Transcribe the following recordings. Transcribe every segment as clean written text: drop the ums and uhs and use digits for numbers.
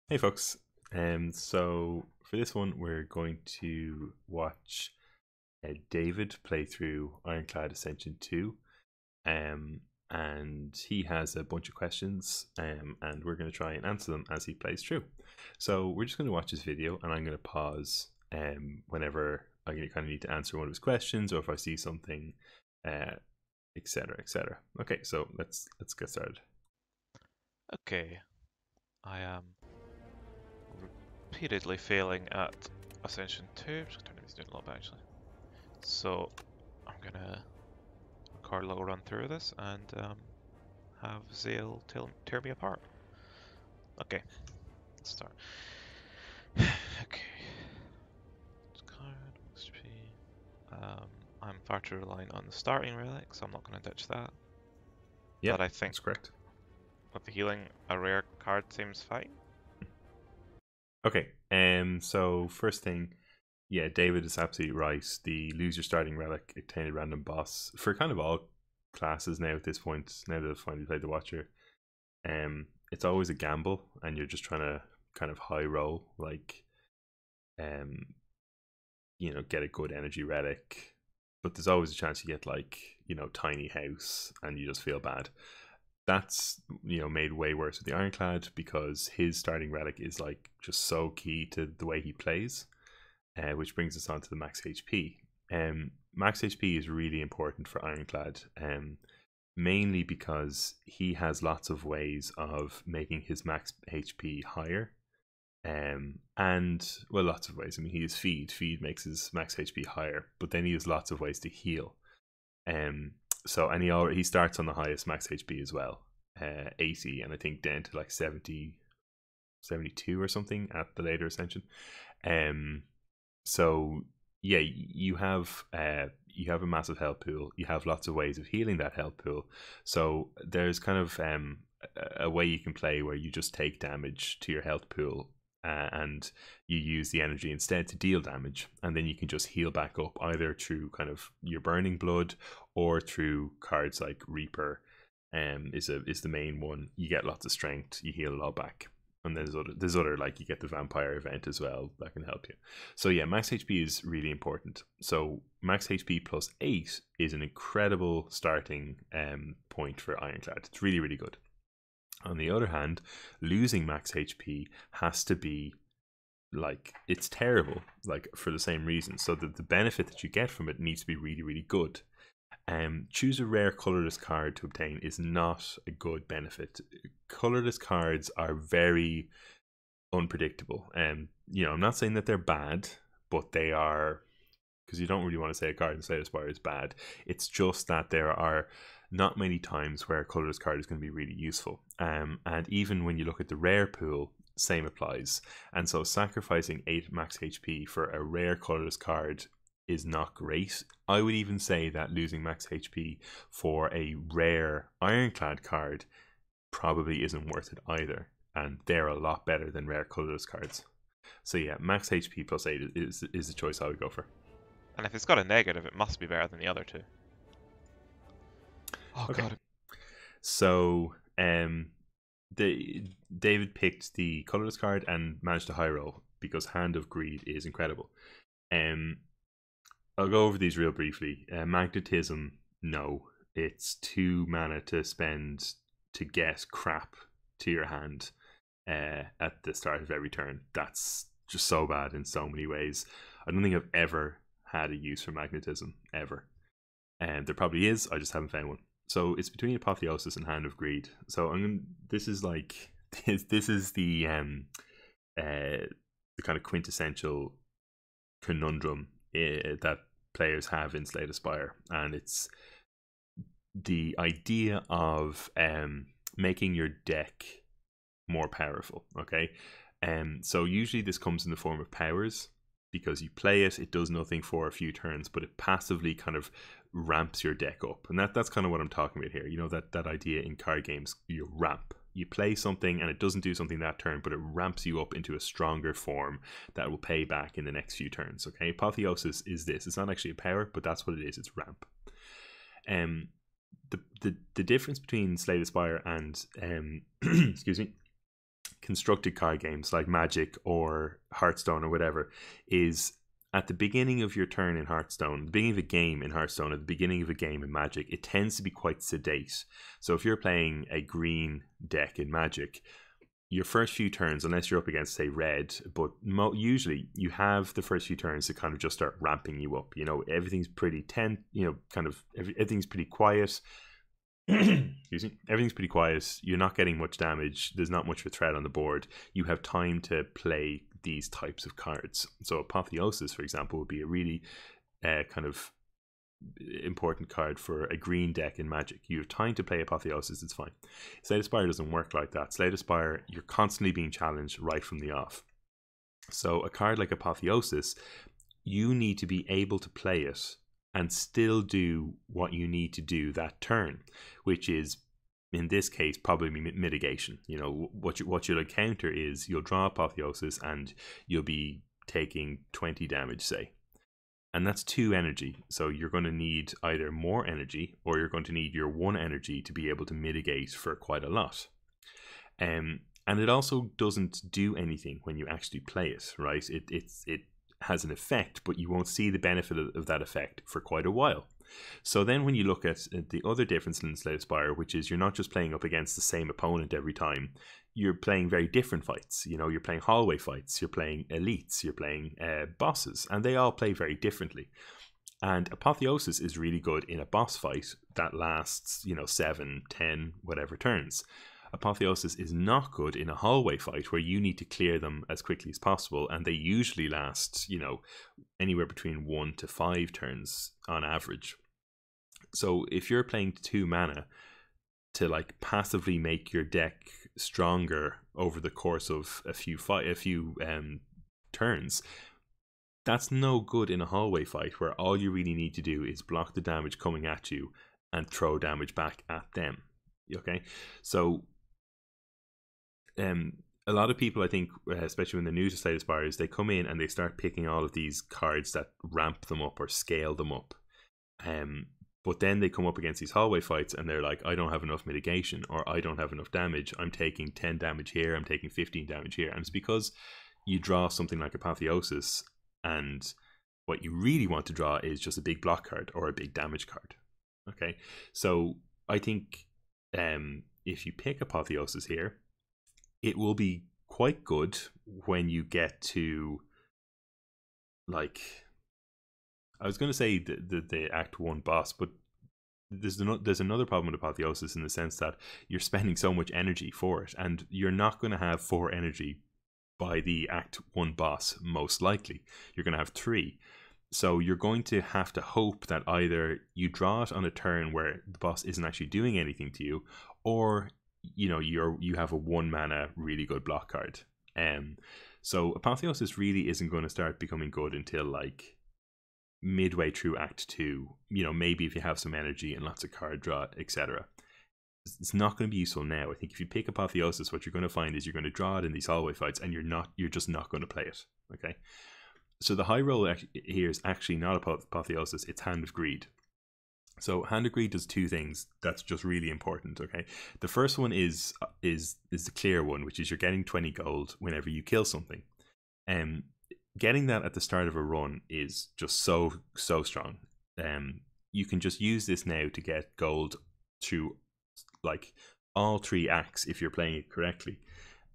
Hey folks, so for this one we're going to watch David play through Ironclad Ascension 2, um, and he has a bunch of questions, and we're going to try and answer them as he plays through. So we're just going to watch his video, and I'm going to pause whenever I kind of need to answer one of his questions, or if I see something, etc., etc. Okay, so let's get started. Okay, I am repeatedly failing at Ascension 2. I'm just gonna turn these down a little bit actually. So I'm gonna record a little run through this and have Zale tear me apart. Okay, let's start. Okay. Card, XP. I'm far too reliant on the starting relic, so I'm not gonna ditch that. But Yep, I think that's correct. with the healing, a rare card seems fine. Okay, so first thing, yeah, David is absolutely right. The lose your starting relic, obtain a random boss for kind of all classes now at this point. Now that I've finally played the Watcher, it's always a gamble, and you're just trying to kind of high roll, like, um, get a good energy relic. But there's always a chance you get like tiny house, and you just feel bad. That's made way worse with the Ironclad because his starting relic is like just so key to the way he plays, which brings us on to the max HP. Max HP is really important for Ironclad, mainly because he has lots of ways of making his max HP higher. And well, lots of ways. I mean, he has feed. Feed makes his max HP higher, but then he has lots of ways to heal. So and he starts on the highest max HP as well, 80, and I think down to like 70, 72 or something at the later ascension. So yeah, you have a massive health pool. You have lots of ways of healing that health pool. So there's kind of a way you can play where you just take damage to your health pool, and you use the energy instead to deal damage, and then you can just heal back up either through kind of your burning blood or through cards like Reaper. Is the main one. You get lots of strength. You heal a lot back. And there's other like you get the vampire event as well that can help you. So yeah, max HP is really important. So max HP plus 8 is an incredible starting point for Ironclad. It's really, really good. On the other hand, losing max HP has to be like, it's terrible, like for the same reason. So the benefit that you get from it needs to be really, really good. Choose a rare colorless card to obtain is not a good benefit. Colorless cards are very unpredictable. I'm not saying that they're bad, but they are, because you don't really want to say a card in Slay the Spire is bad. It's just that there are not many times where a colorless card is going to be really useful. And even when you look at the rare pool, same applies. And so sacrificing 8 max HP for a rare colorless card is not great. I would even say that losing max HP for a rare Ironclad card probably isn't worth it either, and they're a lot better than rare colorless cards. So yeah, max HP plus 8 is the choice I would go for. And if it's got a negative, it must be better than the other two. Oh Okay, god. so David picked the colorless card and managed to high roll because Hand of Greed is incredible. I'll go over these real briefly. Magnetism, no. It's 2 mana to spend to get crap to your hand at the start of every turn. That's just so bad in so many ways. I don't think I've ever had a use for magnetism, ever. And there probably is, I just haven't found one. So it's between Apotheosis and Hand of Greed. So this is like this is the kind of quintessential conundrum that players have in Slay the Spire, and it's the idea of making your deck more powerful. Okay, so usually this comes in the form of powers, because you play it, it does nothing for a few turns, but it passively kind of ramps your deck up, and that's kind of what I'm talking about here. That idea in card games, you ramp. You play something and it doesn't do something that turn, but it ramps you up into a stronger form that will pay back in the next few turns. Okay, Apotheosis is this. It's not actually a power, but that's what it is. It's ramp. The difference between Slay the Spire and excuse me, constructed card games like Magic or Hearthstone or whatever is at the beginning of your turn in Hearthstone, the beginning of a game in Hearthstone, at the beginning of a game in Magic, it tends to be quite sedate. So if you're playing a green deck in Magic, your first few turns, unless you're up against, say, red, but usually you have the first few turns to kind of just start ramping you up. You know, everything's pretty tense, you know, kind of everything's pretty quiet. Excuse me. Everything's pretty quiet. You're not getting much damage. There's not much of a threat on the board. You have time to play these types of cards. So Apotheosis, for example, would be a really kind of important card for a green deck in Magic. You have time to play Apotheosis, it's fine. Slay the Spire doesn't work like that. Slay the Spire, you're constantly being challenged right from the off. So a card like Apotheosis, you need to be able to play it and still do what you need to do that turn, which is, in this case, probably mitigation. You know, what you'll encounter is you'll draw Apotheosis and you'll be taking 20 damage, say. And that's 2 energy. So you're going to need either more energy or you're going to need your 1 energy to be able to mitigate for quite a lot. And it also doesn't do anything when you actually play it, right? It has an effect, but you won't see the benefit of that effect for quite a while. So then when you look at the other difference in Slay the Spire, which is you're not just playing up against the same opponent every time, you're playing very different fights. You know, you're playing hallway fights, you're playing elites, you're playing bosses, and they all play very differently. And Apotheosis is really good in a boss fight that lasts, you know, 7, 10, whatever turns. Apotheosis is not good in a hallway fight where you need to clear them as quickly as possible, and they usually last, you know, anywhere between 1 to 5 turns on average. So if you're playing 2 mana to like passively make your deck stronger over the course of a few turns, that's no good in a hallway fight where all you really need to do is block the damage coming at you and throw damage back at them. Okay, so a lot of people, I think, especially when they're new to Slay the Spire, they come in and they start picking all of these cards that ramp them up or scale them up. But then they come up against these hallway fights and they're like, I don't have enough mitigation, or I don't have enough damage. I'm taking 10 damage here, I'm taking 15 damage here. And it's because you draw something like Apotheosis, and what you really want to draw is just a big block card or a big damage card. Okay, so I think if you pick Apotheosis here, it will be quite good when you get to, like, I was going to say the Act 1 boss, but there's another problem with Apotheosis in the sense that you're spending so much energy for it, and you're not going to have 4 energy by the Act 1 boss, most likely. You're going to have 3. So you're going to have to hope that either you draw it on a turn where the boss isn't actually doing anything to you, or you know, you have a 1 mana really good block card. So Apotheosis really isn't going to start becoming good until like midway through Act 2. You know, maybe if you have some energy and lots of card draw, etc. It's not going to be useful now. I think if you pick Apotheosis, what you're going to find is you're going to draw it in these hallway fights, and you're just not going to play it. Okay, so the high roll here is actually not Apotheosis; it's Hand of Greed. So Hand of Greed does 2 things that's just really important. Okay, the first one is the clear one, which is you're getting 20 gold whenever you kill something. Getting that at the start of a run is just so strong. You can just use this now to get gold through like all 3 acts if you're playing it correctly,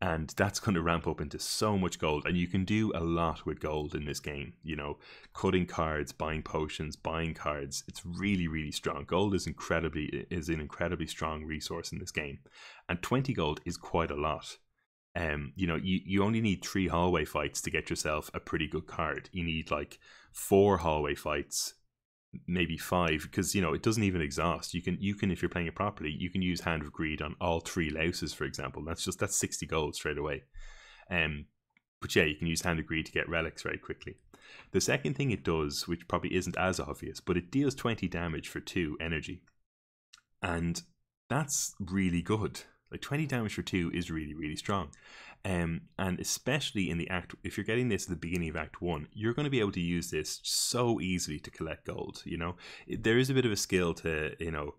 and that's going to ramp up into so much gold, and you can do a lot with gold in this game. You know, cutting cards, buying potions, buying cards. It's really strong. Gold is an incredibly strong resource in this game, and 20 gold is quite a lot. You know, you only need 3 hallway fights to get yourself a pretty good card. You need like 4 hallway fights, maybe 5, because you know it doesn't even exhaust. You can if you're playing it properly, you can use Hand of Greed on all 3 louses, for example. That's 60 gold straight away. But yeah, you can use Hand of Greed to get relics very quickly. The second thing it does, which probably isn't as obvious, but it deals 20 damage for 2 energy, and that's really good. Like 20 damage for 2 is really strong. And especially in the act, if you're getting this at the beginning of Act 1, you're going to be able to use this so easily to collect gold. You know, there is a bit of a skill to, you know,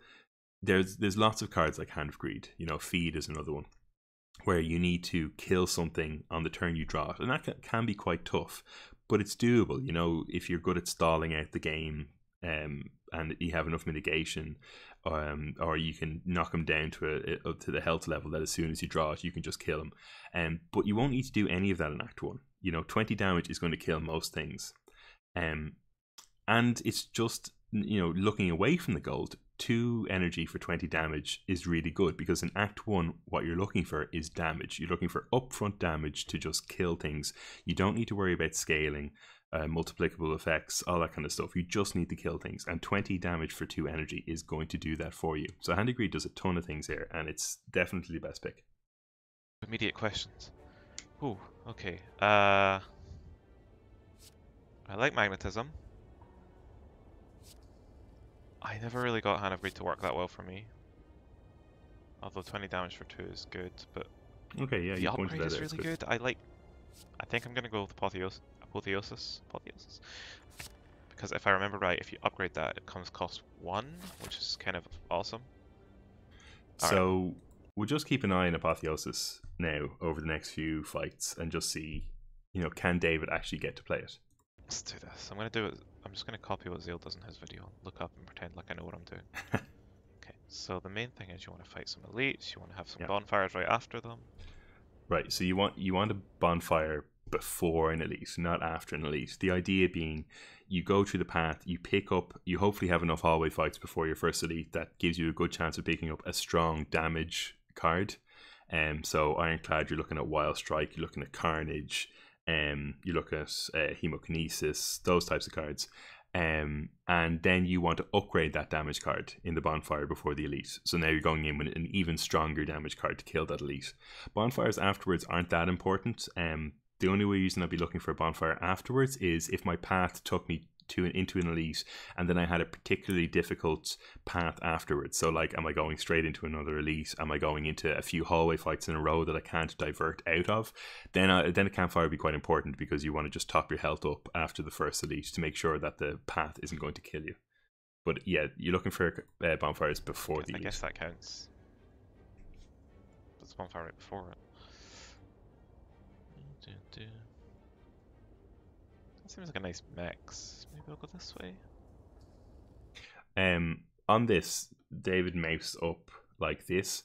there's lots of cards like Hand of Greed. You know, Feed is another one. where you need to kill something on the turn you draw it, and that can be quite tough, but it's doable. You know, if you're good at stalling out the game, and you have enough mitigation, or you can knock them down to the health level that as soon as you draw it, you can just kill them. But you won't need to do any of that in Act 1. You know, 20 damage is going to kill most things. And it's just, you know, looking away from the gold, 2 energy for 20 damage is really good, because in Act 1, what you're looking for is damage. You're looking for upfront damage to just kill things. You don't need to worry about scaling, multiplicable effects, all that kind of stuff. You just need to kill things, and 20 damage for 2 energy is going to do that for you. So Hand of Greed does a ton of things here, and it's definitely the best pick. Immediate questions. Ooh, okay. I like magnetism. I never really got Hand of Greed to work that well for me. Although 20 damage for 2 is good, but okay, yeah, the upgrade is really good. I think I'm gonna go with Apotheosis. Because if I remember right, if you upgrade that, it cost 1, which is kind of awesome. So we'll just keep an eye on Apotheosis now over the next few fights and just see, you know, can David actually get to play it? Let's do this. I'm just gonna copy what Zeal does in his video, look up and pretend like I know what I'm doing. Okay, so the main thing is you want to fight some elites, you want to have some bonfires right after them. Right, so you want a bonfire before an elite, not after an elite. The idea being, you go through the path, you pick up, you hopefully have enough hallway fights before your first elite that gives you a good chance of picking up a strong damage card. So Ironclad, you're looking at Wild Strike, you're looking at Carnage, you look at Hemokinesis, those types of cards. And then you want to upgrade that damage card in the bonfire before the elite. So now you're going in with an even stronger damage card to kill that elite. Bonfires afterwards aren't that important. The only reason I'd be looking for a bonfire afterwards is if my path took me into an elite and then I had a particularly difficult path afterwards. So like, am I going straight into another elite? Am I going into a few hallway fights in a row that I can't divert out of? Then a campfire would be quite important, because you want to just top your health up after the first elite to make sure that the path isn't going to kill you. But yeah, you're looking for bonfires before the elite. I guess that counts. That's a bonfire right before it. That seems like a nice mix. Maybe I'll go this way. On this, David mouse up like this.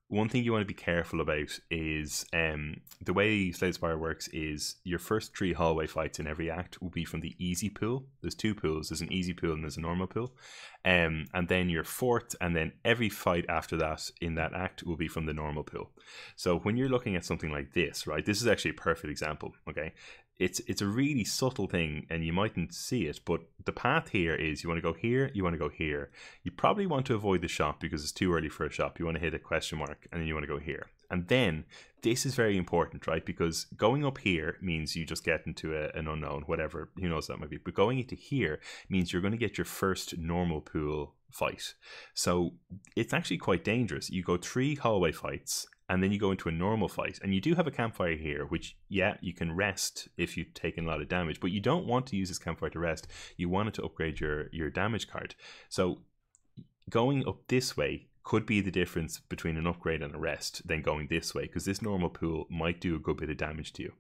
One thing you want to be careful about is the way Slade Spire works is your first 3 hallway fights in every act will be from the easy pool. There's 2 pools. There's an easy pool and there's a normal pool. And then your 4th, and then every fight after that in that act will be from the normal pool. So when you're looking at something like this, right, this is actually a perfect example, okay? It's a really subtle thing and you mightn't see it, but the path here is you want to go here, you want to go here. You probably want to avoid the shop because it's too early for a shop. You want to hit a question mark and then you want to go here. And then this is very important, right? Because going up here means you just get into an unknown, whatever, who knows that might be. But going into here means you're going to get your first normal pool fight. So it's actually quite dangerous. You go 3 hallway fights and then you go into a normal fight, and you do have a campfire here, which, yeah, you can rest if you've taken a lot of damage, but you don't want to use this campfire to rest. You want it to upgrade your damage card. So going up this way could be the difference between an upgrade and a rest than going this way, because this normal pool might do a good bit of damage to you,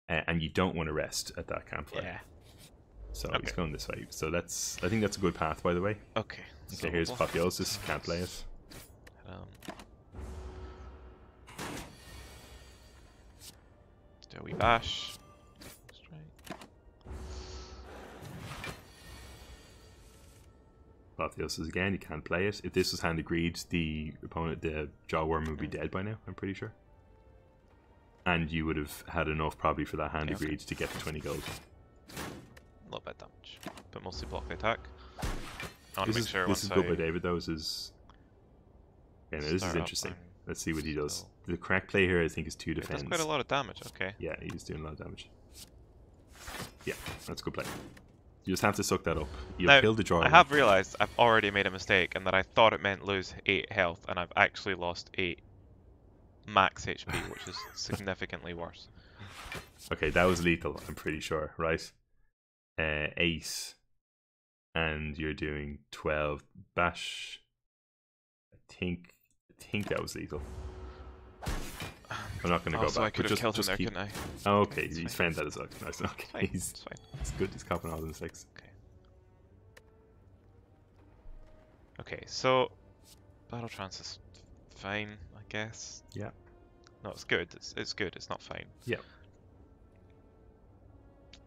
and you don't want to rest at that campfire. Yeah. So it's going this way. So I think that's a good path, by the way. Okay. So here's Apotheosis. Can't play it. Do a wee bash. Straight. Apotheosis again, you can't play it. If this was Hand of Greed, the opponent, the Jawworm, would be dead by now, I'm pretty sure. And you would have had enough probably for that Hand of Greed to get the 20 gold. A little bit damage, but mostly block the attack. I want to make sure this is good by David, though. This is interesting. Let's see what he does. The correct play here, I think, is 2 defense. It does quite a lot of damage, okay. Yeah, he's doing a lot of damage. Yeah, that's a good play. You just have to suck that up. You'll kill the draw. I have realised I've already made a mistake, and that I thought it meant lose 8 health, and I've actually lost 8 max HP, which is significantly worse. Okay, that was lethal, I'm pretty sure, right? 8, and you're doing 12 bash. I think that was lethal. I'm not going to Oh, go so back. I could but have killed him just there, keep... couldn't I? Oh, okay, it's he's fine. found that as well. Nice. Okay, It's fine. he's It's fine. it's good. He's copping all the mistakes. Okay, so battle trance is fine, I guess. Yeah. No, it's good. It's good. It's not fine. Yeah.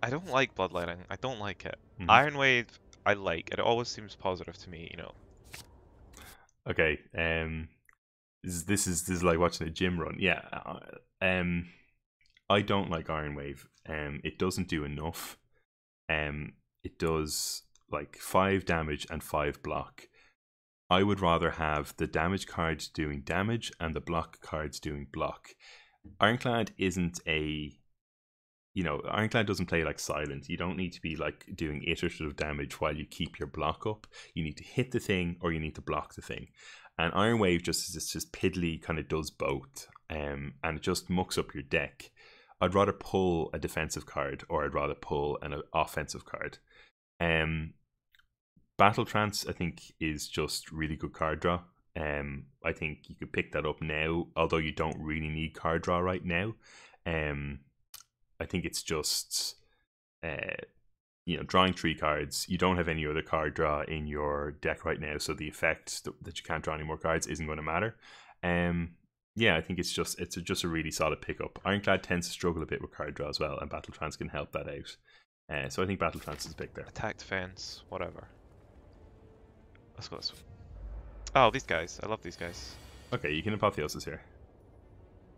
I don't like bloodlighting. I don't like it. Mhm. Iron Wave, I like. It always seems positive to me. You know. Okay. This is like watching a gym run. Yeah. I don't like Iron Wave. It doesn't do enough. It does like 5 damage and 5 block. I would rather have the damage cards doing damage and the block cards doing block. Ironclad isn't a, Ironclad doesn't play like Silent. You don't need to be like doing iterative damage while you keep your block up. You need to hit the thing or you need to block the thing. And Iron Wave just piddly kind of does both, and it just mucks up your deck. I'd rather pull a defensive card or I'd rather pull an offensive card. Battle Trance, I think, is just really good card draw. I think you could pick that up now, although you don't really need card draw right now. I think it's just, drawing 3 cards. You don't have any other card draw in your deck right now, so the effect that you can't draw any more cards isn't going to matter. I think it's just a really solid pickup. Ironclad tends to struggle a bit with card draw as well, and Battle Trance can help that out. So I think Battle Trance is big there. Attack, defense, whatever. Let's go this way. Oh, these guys. I love these guys. Okay, you can apotheosis here.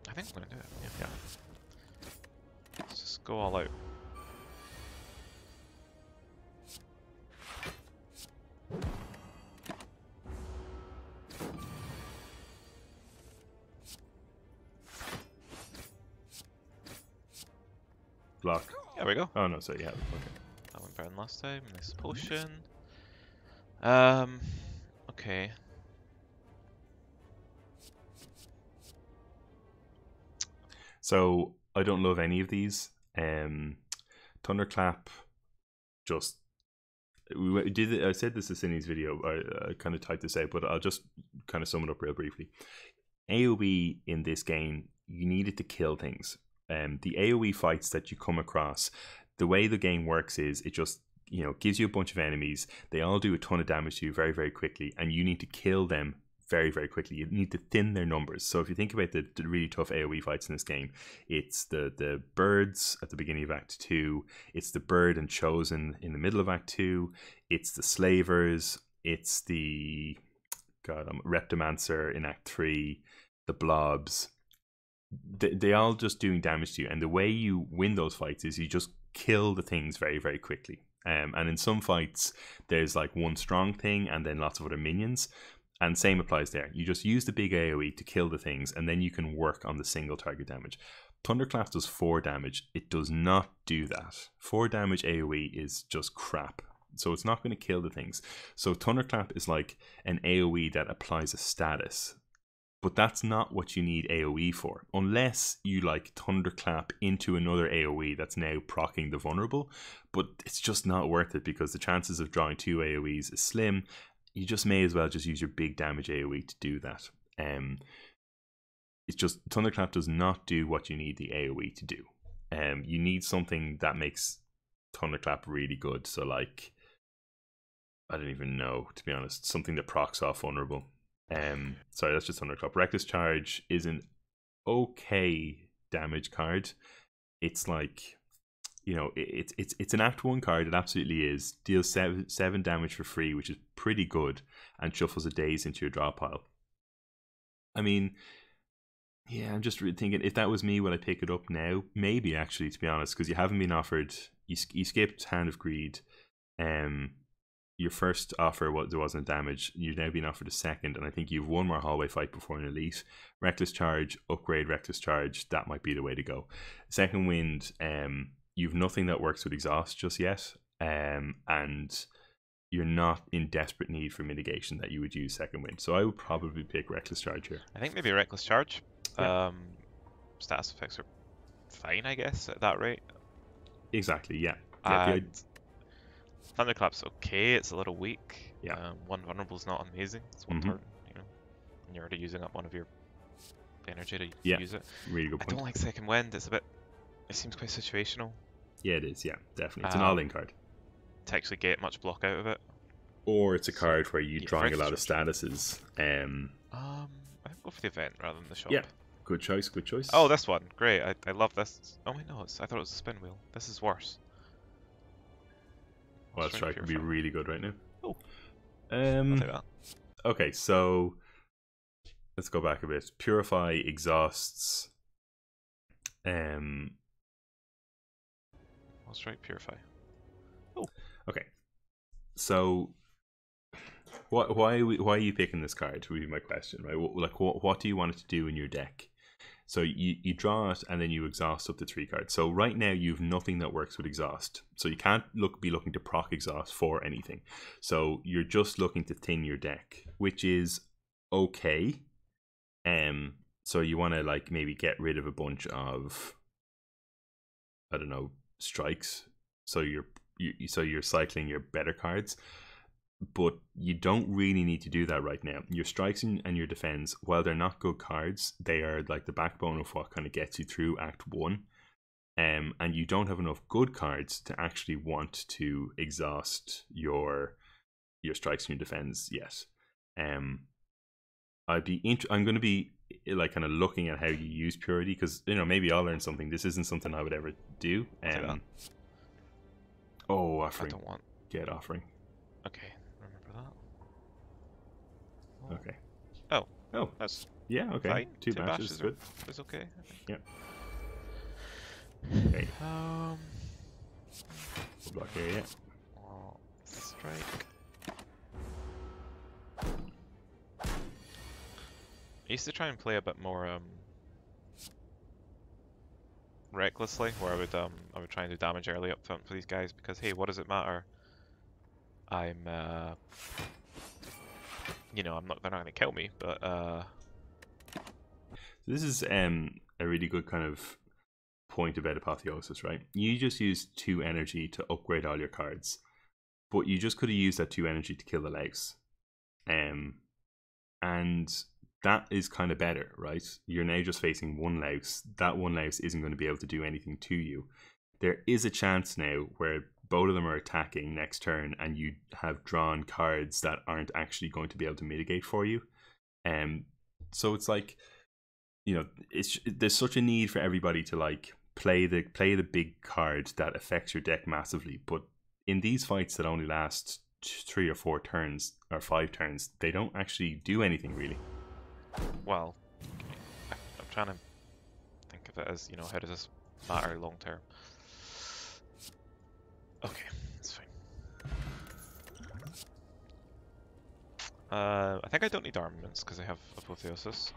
I think I'm gonna do it. Yeah. Let's just go all out. Block. There we go. Oh no, sorry, yeah. Okay. That went better than last time. Nice potion. Okay. So I don't love any of these. Thunderclap, just I said this in Cindy's video. I kind of typed this out, but I'll just kind of sum it up real briefly. AoE in this game, you needed to kill things. The AoE fights that you come across, the way the game works is it just gives you a bunch of enemies. They all do a ton of damage to you very, very quickly, and you need to kill them very, very quickly. You need to thin their numbers. So if you think about the really tough AoE fights in this game, it's the birds at the beginning of Act 2, it's the bird and chosen in the middle of Act 2, it's the slavers, it's the Reptomancer in Act 3, the blobs. They all just doing damage to you, and the way you win those fights is you just kill the things very, very quickly. And in some fights, there's like one strong thing and then lots of other minions. And same applies there. You just use the big AoE to kill the things, and then you can work on the single target damage. Thunderclap does 4 damage. It does not do that. 4 damage AoE is just crap. So it's not going to kill the things. So Thunderclap is like an AoE that applies a status. But that's not what you need AoE for. Unless you like Thunderclap into another AoE that's now proccing the vulnerable. But it's just not worth it because the chances of drawing 2 AoEs is slim. You just may as well just use your big damage AoE to do that. It's just Thunderclap does not do what you need the AoE to do. You need something that makes Thunderclap really good. So like, I don't even know, to be honest, something that procs off vulnerable. Sorry, that's just Thunderclap. Reckless Charge is an okay damage card. It's like, it's an Act 1 card. It absolutely is. Deals 7 damage for free, which is pretty good, and shuffles a daze into your draw pile. I mean, yeah, I'm just thinking, if that was me, would I pick it up now? Maybe, actually, to be honest, because you haven't been offered. You skipped Hand of Greed. Your first offer there wasn't damage. You've now been offered a second, and I think you've one more hallway fight before an elite. Reckless Charge, upgrade Reckless Charge. That might be the way to go. Second Wind. You've nothing that works with exhaust just yet, and you're not in desperate need for mitigation that you would use Second Wind. So I would probably pick Reckless Charge here. I think maybe Reckless Charge. Yeah. Status effects are fine, I guess, at that rate. Exactly, yeah. And Thunderclap's okay, it's a little weak. Yeah. One vulnerable is not amazing. It's one turn, and you're already using up one of your the energy to Yeah, use it. really good I point. don't like Second Wind. It seems quite situational. Yeah, it is. Yeah, definitely. It's an all-in card. To actually get much block out of it. Or it's a card where you're yeah, drawing a Reckless lot of Charge. statuses. I think go for the event rather than the shop. Yeah, good choice. Good choice. Oh, this one, great. I love this. Oh wait, no, I thought it was a spin wheel. This is worse. Wild Strike would be really good right now. Oh, I'll take that. Okay, so let's go back a bit. Purify exhausts. Wild Strike, Purify. Oh, okay. So, why are you picking this card? Would be my question, right? What do you want it to do in your deck? So you draw it and then you exhaust up to 3 cards. So right now you've nothing that works with exhaust. So you can't be looking to proc exhaust for anything. So you're just looking to thin your deck, which is okay. So you want to like maybe get rid of a bunch of, I don't know, strikes. So you're cycling your better cards. But you don't really need to do that right now. Your strikes and your defense, while they're not good cards, they are like the backbone of what kind of gets you through Act 1. And you don't have enough good cards to actually want to exhaust your strikes and your defense yet. I'm going to be like kind of looking at how you use purity, because maybe I'll learn something. This isn't something I would ever do. Offering. I don't want. Get offering. Okay, remember that. Okay. Oh, that's okay. fine. 2 bashes is good. It's okay. Yeah. Okay. We'll block here, yeah. Strike. I used to try and play a bit more recklessly, where I would try and do damage early up front for these guys, because hey, what does it matter? I'm they're not gonna kill me, but this is a really good kind of point about Apotheosis, right? You just use 2 energy to upgrade all your cards, but you just could have used that 2 energy to kill the Louse. And that is kind of better, right? You're now just facing 1 Louse. That 1 Louse isn't going to be able to do anything to you. There is a chance now where both of them are attacking next turn and you have drawn cards that aren't actually going to be able to mitigate for you. So it's like, there's such a need for everybody to like play the big card that affects your deck massively. But in these fights that only last 3 or 4 turns or 5 turns, they don't actually do anything really. Well, I'm trying to think of it as, how does this matter long term? Okay, that's fine. I think I don't need armaments because I have Apotheosis.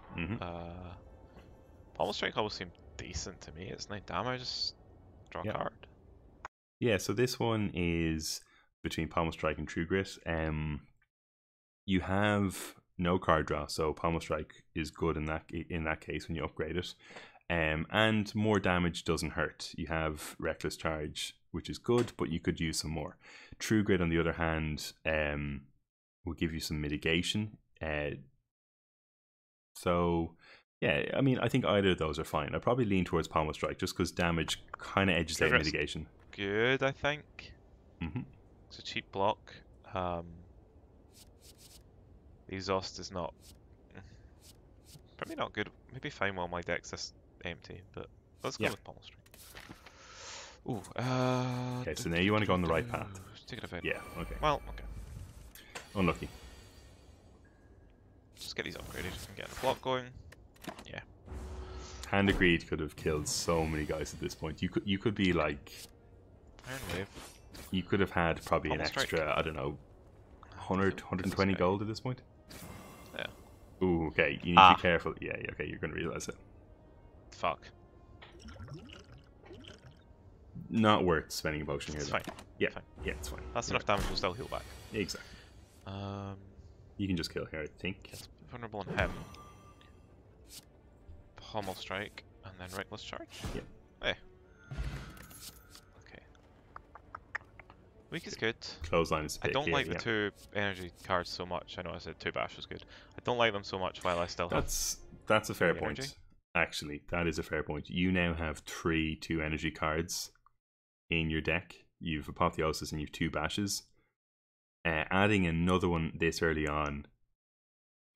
Pommel Strike always seemed decent to me. It's 9 damage, just draw a card. Yeah, so this one is between Pommel Strike and True Grit. You have no card draw, so Pommel Strike is good in that case when you upgrade it. And more damage doesn't hurt. You have Reckless Charge, which is good, but you could use some more. True Grit, on the other hand, will give you some mitigation. So, yeah, I mean, I think either of those are fine. I'd probably lean towards Pommel Strike just because damage kind of edges out mitigation. Good, I think. It's a cheap block. The exhaust is not... probably not good. Maybe fine while my deck's this empty, but let's go with Pommel Strike. Ooh, okay, so now you want to go on the right path. Take it event. Yeah, okay. Well, okay. Unlucky. Just get these upgraded and get the block going. Yeah. Hand of Greed could have killed so many guys at this point. You could be like... Iron Wave. You could have had probably Pommel an extra, Strike. I don't know, 100, 120 gold at this point. Yeah. Ooh, okay, you need to be careful. Yeah, okay, you're going to realise it. Fuck. Not worth spending a potion here. It's though. fine. Yeah, fine. Yeah, it's fine. That's enough damage, we'll still heal back. Exactly. You can just kill here, I think. It's vulnerable on him. Pommel Strike, and then Reckless Charge? Yeah. Hey. Okay. Weak is good. Clothesline is I don't like the 2 energy cards so much. I know I said 2 bash was good. I don't like them so much while I still have... That's a fair point. energy. Actually, that is a fair point. You now have 3 2 energy cards in your deck. You've Apotheosis and you've 2 bashes. Adding another one this early on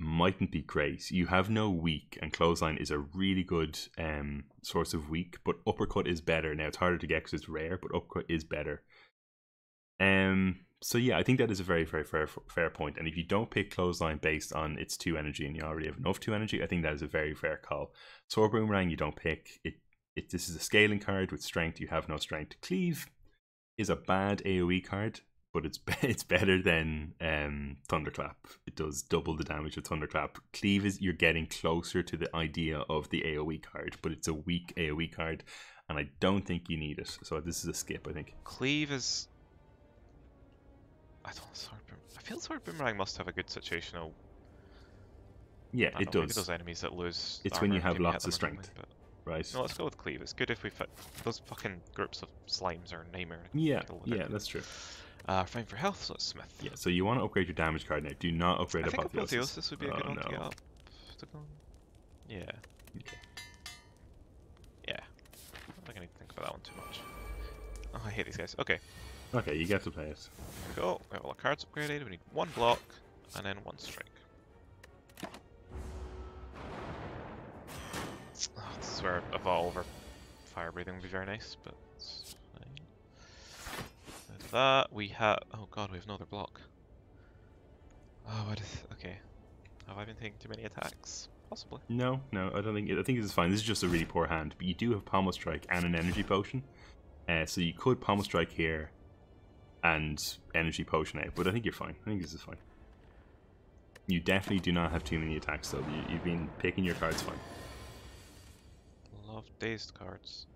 mightn't be great. You have no weak, and Clothesline is a really good source of weak, but Uppercut is better. Now, it's harder to get because it's rare, but Uppercut is better. So yeah, I think that is a very, very fair point. And if you don't pick Clothesline based on its 2 energy and you already have enough 2 energy, I think that is a very fair call. Sword Boomerang, you don't pick. This is a scaling card with strength. You have no strength. Cleave is a bad AoE card, but it's better than Thunderclap. It does double the damage of Thunderclap. Cleave is, you're getting closer to the idea of the AoE card, but it's a weak AoE card, and I don't think you need it. So this is a skip, I think. Cleave is... I feel Sword Boomerang must have a good situational... Yeah, it does. Maybe those enemies that lose... It's when you have lots of strength. Right. No, let's go with Cleave. It's good if we fit... Those fucking groups of slimes are a nightmare. Yeah, that's true. Fine for health, so it's Smith. Yeah, so you want to upgrade your damage card now. Do not upgrade Apotheosis. I think Apotheosis would be a good one to get up. Yeah. Okay. Yeah. I'm not going to think about that one too much. Oh, I hate these guys. Okay. Okay, you get to play it. Here we go. We have all our cards upgraded. We need 1 block and then 1 strike. Oh, this is where Evolve or Fire Breathing would be very nice, but it's fine. With that, we have... Oh god, we have another block. Oh, what is... Okay. Have I been taking too many attacks? Possibly. No, I don't think... I think this is fine. This is just a really poor hand, but you do have Pommel Strike and an Energy Potion. So you could Pommel Strike here and Energy Potion out, but I think you're fine. I think this is fine. You definitely do not have too many attacks, though. You've been picking your cards fine. Love dazed cards.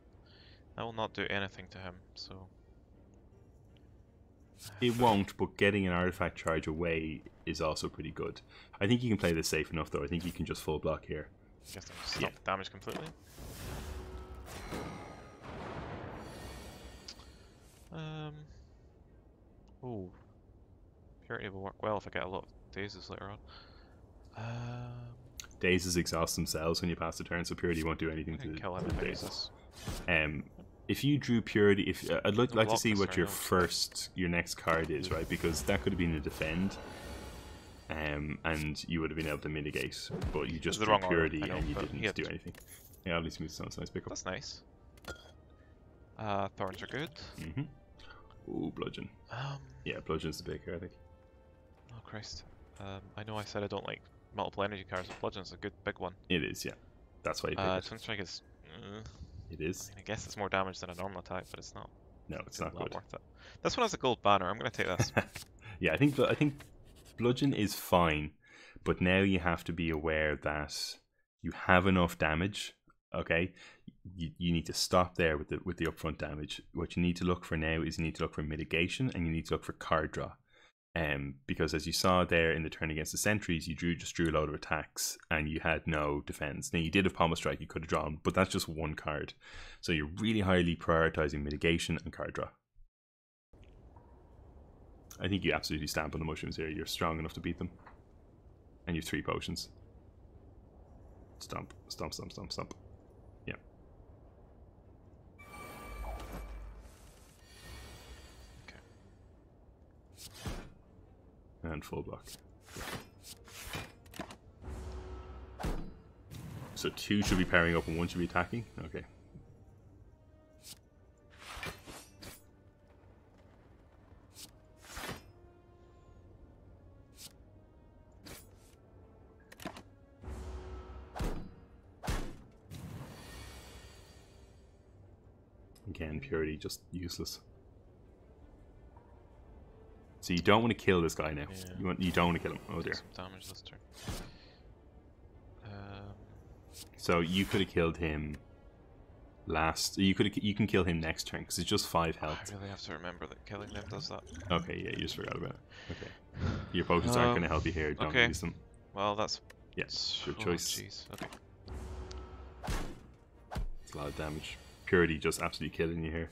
I will not do anything to him, so... It won't, but getting an artifact charge away is also pretty good. I think you can play this safe enough, though. I think you can just full block here. I guess I stop the damage completely. Ooh. Purity will work well if I get a lot of dazes later on. Dazes exhaust themselves when you pass the turn, so Purity won't do anything to kill dazes. If you drew Purity, I'd like to see what your next card is, right? Because that could have been a defend, and you would have been able to mitigate, but you just drew Purity and you didn't do anything. Yeah, at least Smooth Stone's nice pickup. That's nice. Thorns are good. Ooh, Bludgeon. Yeah, Bludgeon's the pick here, I think. Oh Christ. I know I said I don't like multiple energy cards, but Bludgeon's a good big one. It is, yeah. That's why you pick it. Sunstrike is... It is. I guess it's more damage than a normal attack, but it's not. No, it's not good. Worth it. This one has a gold banner. I'm going to take this. Yeah, I think Bludgeon is fine, but now you have to be aware that you have enough damage. Okay, you need to stop there with the upfront damage. What you need to look for now is you need to look for mitigation and you need to look for card draw. Because as you saw there in the turn against the sentries, you just drew a load of attacks and you had no defense. Now you did have Pommel Strike, you could have drawn, but that's just one card. So you're really highly prioritizing mitigation and card draw. I think you absolutely stamp on the mushrooms here. You're strong enough to beat them. And you have 3 potions. Stomp, stomp, stomp, stomp, stomp. Yeah. Okay. And full block. So 2 should be pairing up and 1 should be attacking? Okay. Again, Purity, just useless. So you don't want to kill this guy now. Yeah. You don't want to kill him. Oh dear. Some damage this turn. So you could have killed him last. You can kill him next turn because it's just 5 health. I really have to remember that killing them does that. Okay, yeah, you just forgot about it. Okay, your potions aren't going to help you here. Don't use them. Well, that's good choice. Jeez. Okay. It's a lot of damage. Purity just absolutely killing you here.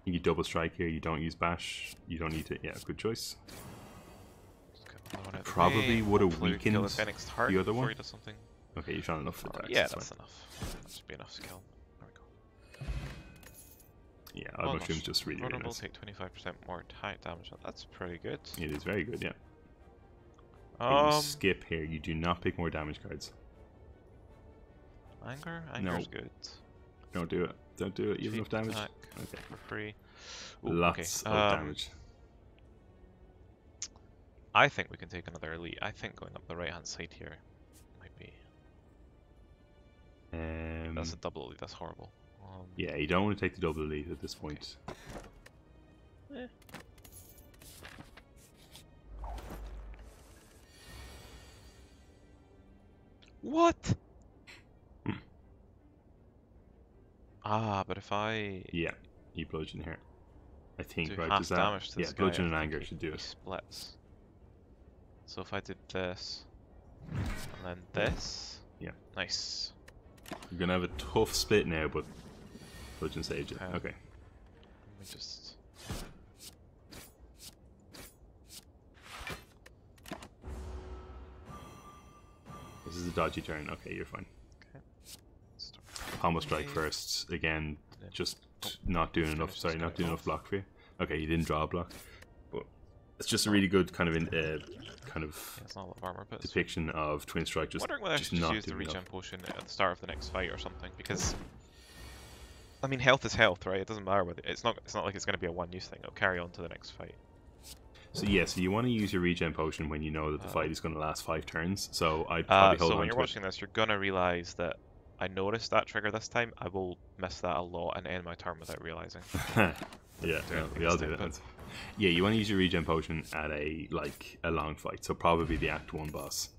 You double strike here, you don't use bash, you don't need to. Yeah, good choice. I probably would have weakened the other one. Okay, you've shot enough for attacks. Yeah, that's enough. That should be enough to kill him. There we go. Yeah, Odd Mushroom's just really, really nice. Take 25% more attack damage. That's pretty good. It is very good, yeah. You skip here. You do not pick more damage cards. Anger? Anger's good. Don't do it. Don't do it. You have enough damage. Okay. For free. Ooh, Lots of damage. I think we can take another elite. I think going up the right hand side here might be. That's a double elite. That's horrible. Yeah, you don't want to take the double elite at this point. Okay. What? But if I... Yeah, you bludgeon here. I think, do right? half Does that... damage to yeah, this guy, bludgeon and anger should do it. Splits. So if I did this, and then this... Yeah. Nice. You're going to have a tough split now, but bludgeon sage it. Okay. Let me just... This is a dodgy turn. Okay, you're fine. Okay. Pommel strike first. Again, just not doing enough. Sorry, not doing enough block for you. Okay, you didn't draw a block, but it's just a really good kind of it's not a lot of armor, but depiction of Twin Strike. Just wondering whether I should not use the regen enough. potion at the start of the next fight or something, because I mean, health is health, right? It doesn't matter whether it's not like it's going to be a one-use thing. It'll carry on to the next fight. So yeah, so you want to use your regen potion when you know that the fight is going to last 5 turns. So I'd probably hold on to it. So when you're watching this, you're gonna realize that I noticed that trigger this time. I will miss that a lot and end my turn without realizing. Yeah, no, we all do that. Yeah, you want to use your regen potion at a long fight. So probably the Act 1 boss.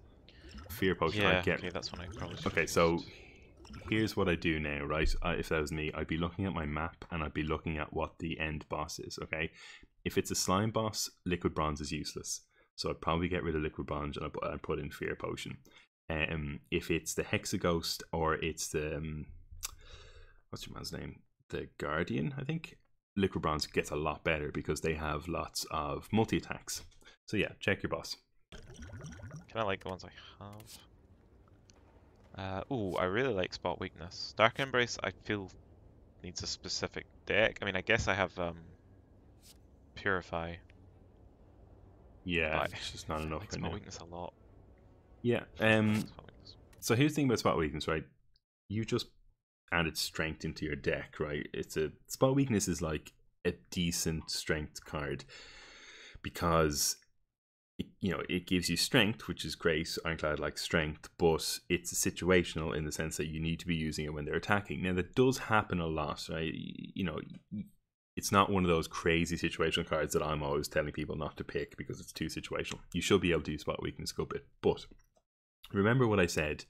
Fear potion. Yeah, okay, that's when I probably should. Okay, so here's what I do now, right? If that was me, I'd be looking at my map and I'd be looking at what the end boss is. Okay, if it's a slime boss, liquid bronze is useless. So I'd probably get rid of liquid bronze and I'd put in fear potion. If it's the Hexaghost or it's the what's your man's name? The Guardian, I think. Liquid bronze gets a lot better because they have lots of multi attacks. So yeah, check your boss. Can I like the ones I have? Ooh, I really like Spot Weakness. Dark Embrace, I feel needs a specific deck. I mean, I guess I have Purify. Yeah, it's just not enough. I like Spot Weakness a lot. Yeah. So here's the thing about Spot Weakness, right? You just added strength into your deck, right? It's a Spot Weakness is like a decent strength card because it gives you strength, which is great. Ironclad likes strength, but it's situational in the sense that you need to be using it when they're attacking. Now that does happen a lot, right? It's not one of those crazy situational cards that I'm always telling people not to pick because it's too situational. You should be able to use Spot Weakness a good bit, but remember what I said.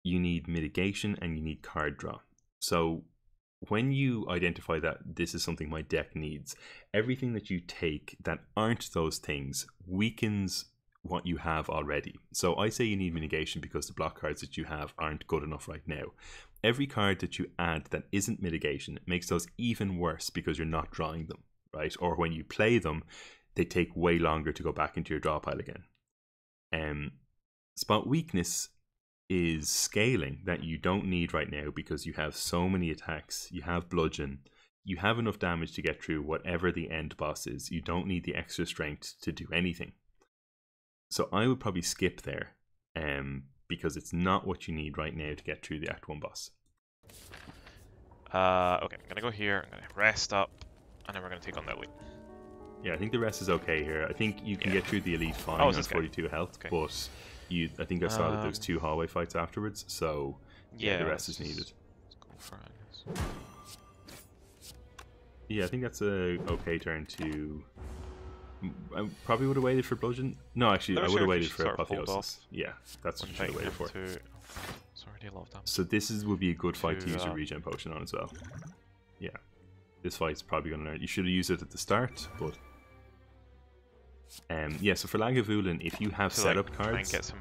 You need mitigation and you need card draw. So when you identify that this is something my deck needs, everything that you take that aren't those things weakens what you have already. So I say you need mitigation because the block cards that you have aren't good enough right now. Every card that you add that isn't mitigation makes those even worse because you're not drawing them, right? Or when you play them, they take way longer to go back into your draw pile again. Spot Weakness is scaling that you don't need right now because you have so many attacks. You have bludgeon. You have enough damage to get through whatever the end boss is. You don't need the extra strength to do anything. So I would probably skip there because it's not what you need right now to get through the Act 1 boss. Okay, I'm going to go here. I'm going to rest up and then we're going to take on that elite. Yeah, I think the rest is okay here. I think you can get through the elite fine on 42 health, but I think I saw that there's 2 hallway fights afterwards, so yeah, the rest is needed. Let's go for it, I guess. Yeah, I think that's a okay turn to... I probably would have waited for bludgeon. No, actually, I would have waited for apotheosis. Yeah, that's what you should have waited for. It's already a lot of damage. So this would be a good fight to use your regen potion on as well. Yeah, this fight's probably going to learn. You should have used it at the start, but... yeah, so for Lagavulin, if you have setup cards,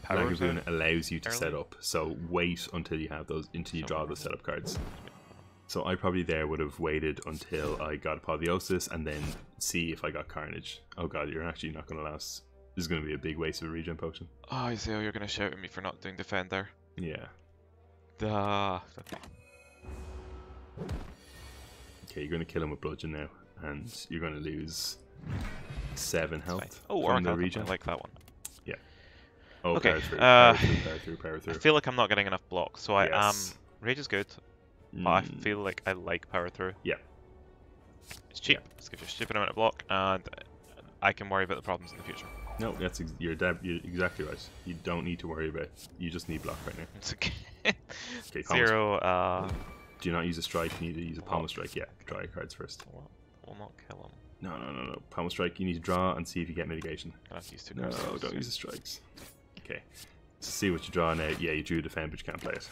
Lagavulin allows you to set up. So wait until you have those, until you draw the setup cards. So I probably would have waited until I got Apotheosis and then see if I got Carnage. Oh god, you're actually not going to last This is going to be a big waste of a regen potion. Oh, Isaiah, you're gonna shout at me for not doing defend there. Yeah. Duh. Okay. Okay, you're going to kill him with bludgeon now, and you're going to lose 7 Fine. health Oh, from the Oracle, regen. I like that one. Yeah. Oh, Okay, power through, power through, power through, power I through. feel like I'm not getting enough block, so I am. Yes. Rage is good, but I feel like I like power through. Yeah. It's cheap. Yeah. It gives you a stupid amount of block, and I can worry about the problems in the future. No, you're exactly right. You don't need to worry about it. You just need block right now. It's okay. Okay, pommel 0. Do you not use a strike? You need to use a pommel strike. Yeah, draw your cards first. Will not kill him. No. Pommel strike, you need to draw and see if you get mitigation. I have to use 2 No, cards. don't use the strikes. Okay. Let's see what you draw now. Yeah, you drew defend, but you can't play it.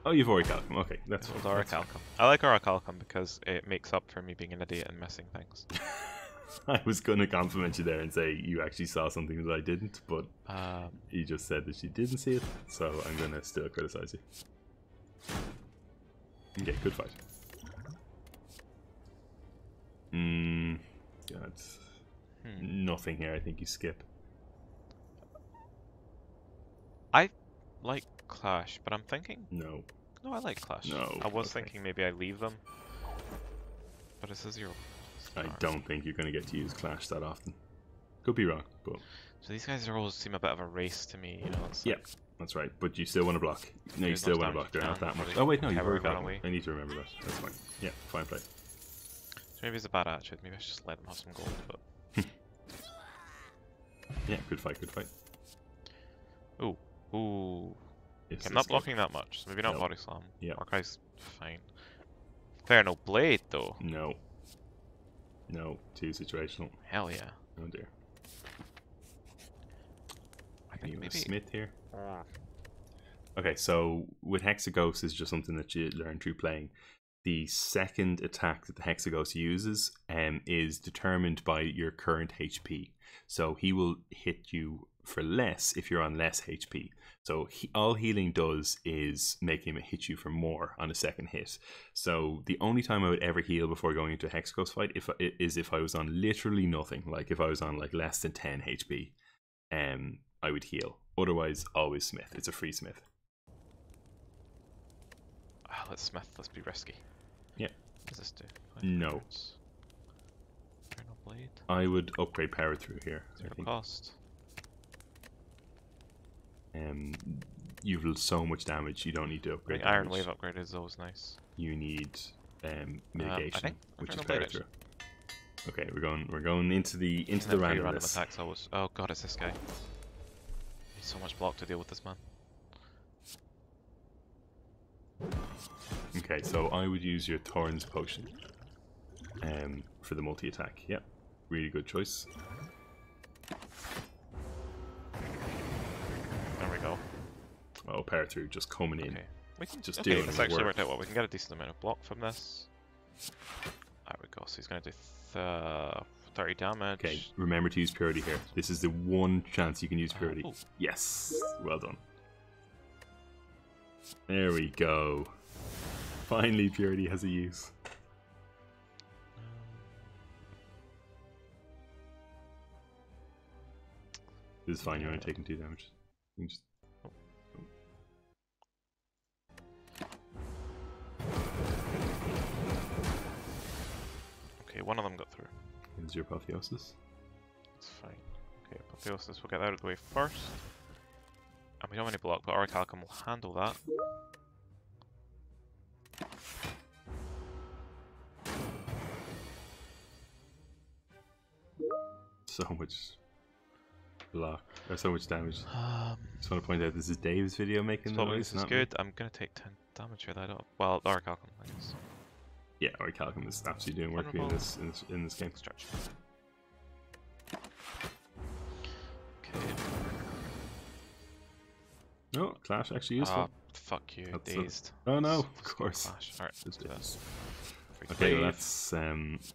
Oh, you've Orichalcum. Okay, that's It was fine. Orichalcum. I like Orichalcum because it makes up for me being an idiot and missing things. I was going to compliment you there and say you actually saw something that I didn't, but you just said that you didn't see it, so I'm going to still criticize you. Okay, good fight. God. Nothing here, I think you skip. I like Clash, but I'm thinking... No. No, I like Clash. No, I was okay. thinking maybe I leave them, but it's a 0. I don't think you're going to get to use Clash that often. Could be wrong, but... So these guys always seem a bit of a race to me, you know? It's Yeah, like, that's right, but you still want to block. No, you as still much want to block. damage They're you not that can, much. but Oh wait, no, you've Power already gone got away. I need to remember that. That's fine. Yeah, fine play. So maybe it's a bad attitude, maybe I should just let them have some gold, but... Yeah, good fight, good fight. Ooh. Ooh. Yes, Okay, I'm that's not good. blocking that much, so maybe not No. Body Slam. Yeah. Orcai's fine. Fair no Blade, though. No. No, too situational. Hell yeah. Oh dear. I Are think you a maybe... smith here? Okay, so with Hexaghost is just something that you learn through playing. The second attack that the Hexaghost uses is determined by your current HP. So he will hit you for less if you're on less HP. So all healing does is make him hit you for more on a second hit. So the only time I would ever heal before going into a Hexaghost fight is if I was on literally nothing. Like if I was on like less than 10 HP, I would heal. Otherwise, always Smith. It's a free Smith. Ah, let's Smith, let's be risky. Yeah. What does this do? No. Eternal Blade. I would upgrade power through here. I 0 think. cost. You've so much damage. You don't need to I upgrade. think Iron damage. Wave upgrade is always nice. You need mitigation, think which is Eternal power Blade through. Okay, we're going into the Random randomness. attacks always. Oh god, it's this guy. He's so much block to deal with this man. Okay, so I would use your Thorns potion for the multi attack. Yep, really good choice. There we go. Oh, power through just coming in. Okay. We can Just okay, doing this the actually work. worked out well. We can get a decent amount of block from this. There we go. So he's going to do 30 damage. Okay, remember to use purity here. This is the one chance you can use purity. Ooh. Yes, well done. There we go. Finally, purity has a use. This is fine. You're only taking 2 damage. You can just... Okay, one of them got through. Here's your apotheosis. It's fine. Okay, Apotheosis, we'll get out of the way first. And we don't have any block, but Orichalcum will handle that. So much block. Or so much damage. Just want to point out this is Dave's video making the noise. This is not me. good. I'm going to take 10 damage here. That I don't. Well, Orichalcum, I guess. Yeah, Orichalcum is absolutely doing work for you in this game. Stretch. Okay. No, Clash actually useful. Fuck you, That's dazed. Oh no, Let's of go course. Clash. Alright, let's do this. Okay, well that's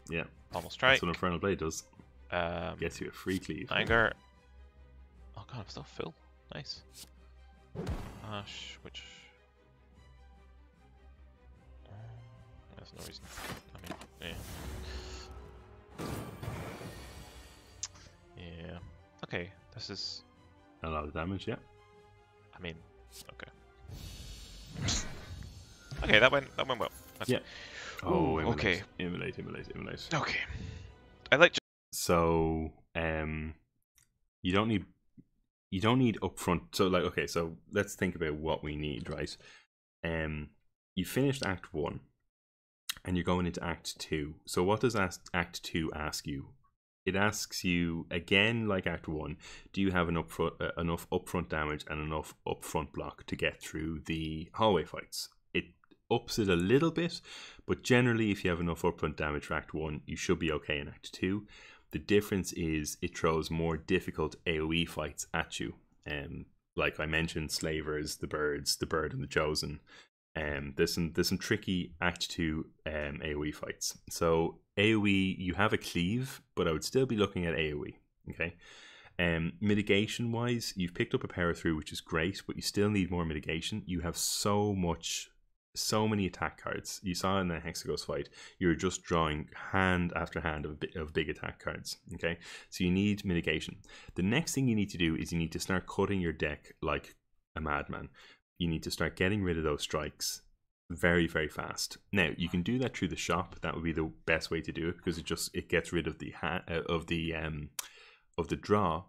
yeah. Almost strike. That's what Infernal Blade does. Gets you a free cleave. Anger. Oh god, I'm still full. Nice. Ash, which... There's no reason. I mean, yeah. Yeah. Okay, this is. A lot of damage, yeah. I mean, okay. Okay, that went well. That's Yeah. Oh, immolate, okay. Immolate. Okay. I like. So, you don't need upfront. So, like, okay, so let's think about what we need, right? You finished Act 1, and you're going into Act 2. So, what does Act 2 ask you? It asks you again, like Act 1, do you have enough upfront damage and enough upfront block to get through the hallway fights? It ups it a little bit, but generally, if you have enough upfront damage for Act 1, you should be okay in Act 2. The difference is it throws more difficult AoE fights at you. Like I mentioned, Slavers, the Bird and the Chosen. There's some tricky Act 2 AoE fights. So AoE, you have a cleave, but I would still be looking at AoE. Okay. Mitigation wise, you've picked up a power through, which is great, but you still need more mitigation. You have so many attack cards. You saw in the Hexagos fight, you're just drawing hand after hand of big attack cards. Okay, so you need mitigation. The next thing you need to do is you need to start cutting your deck like a madman. You need to start getting rid of those strikes very, very fast. Now you can do that through the shop. That would be the best way to do it, because it gets rid of the draw.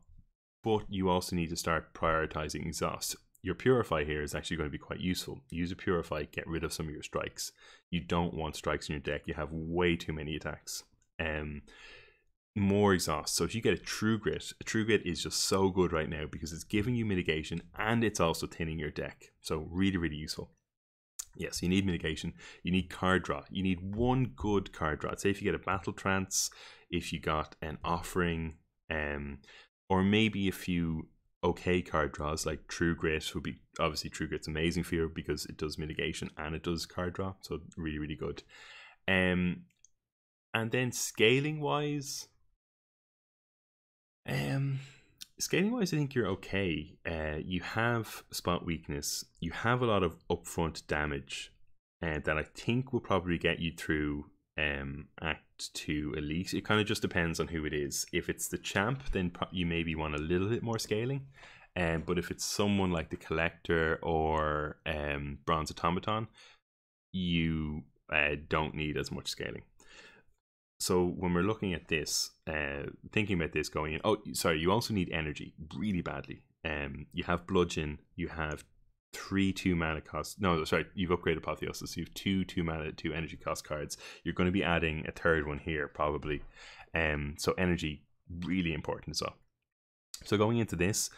But you also need to start prioritizing exhaust. Your Purify here is actually going to be quite useful. Use a Purify, get rid of some of your strikes. You don't want strikes in your deck. You have way too many attacks. More exhaust. So if you get a True Grit is just so good right now because it's giving you mitigation and it's also thinning your deck. So really, really useful. Yes, you need mitigation. You need card draw. You need one good card draw. Say if you get a Battle Trance, if you got an Offering, or maybe a few okay card draws like True Grit would be, obviously True Grit's amazing for you because it does mitigation and it does card draw, so really, really good. And then scaling wise, I think you're okay. You have spot weakness, you have a lot of upfront damage, and that I think will probably get you through Act 2 Elite. It kind of just depends on who it is. If it's the champ, then you maybe want a little bit more scaling. But if it's someone like the Collector or Bronze Automaton, you don't need as much scaling. So when we're looking at this, thinking about this going in, you also need energy really badly. You have Bludgeon, you have 3 2-mana cost. No, sorry, you've upgraded Apotheosis. So you have 2 mana, 2 energy cost cards. You're going to be adding a third one here probably. So energy really important as well. So going into this,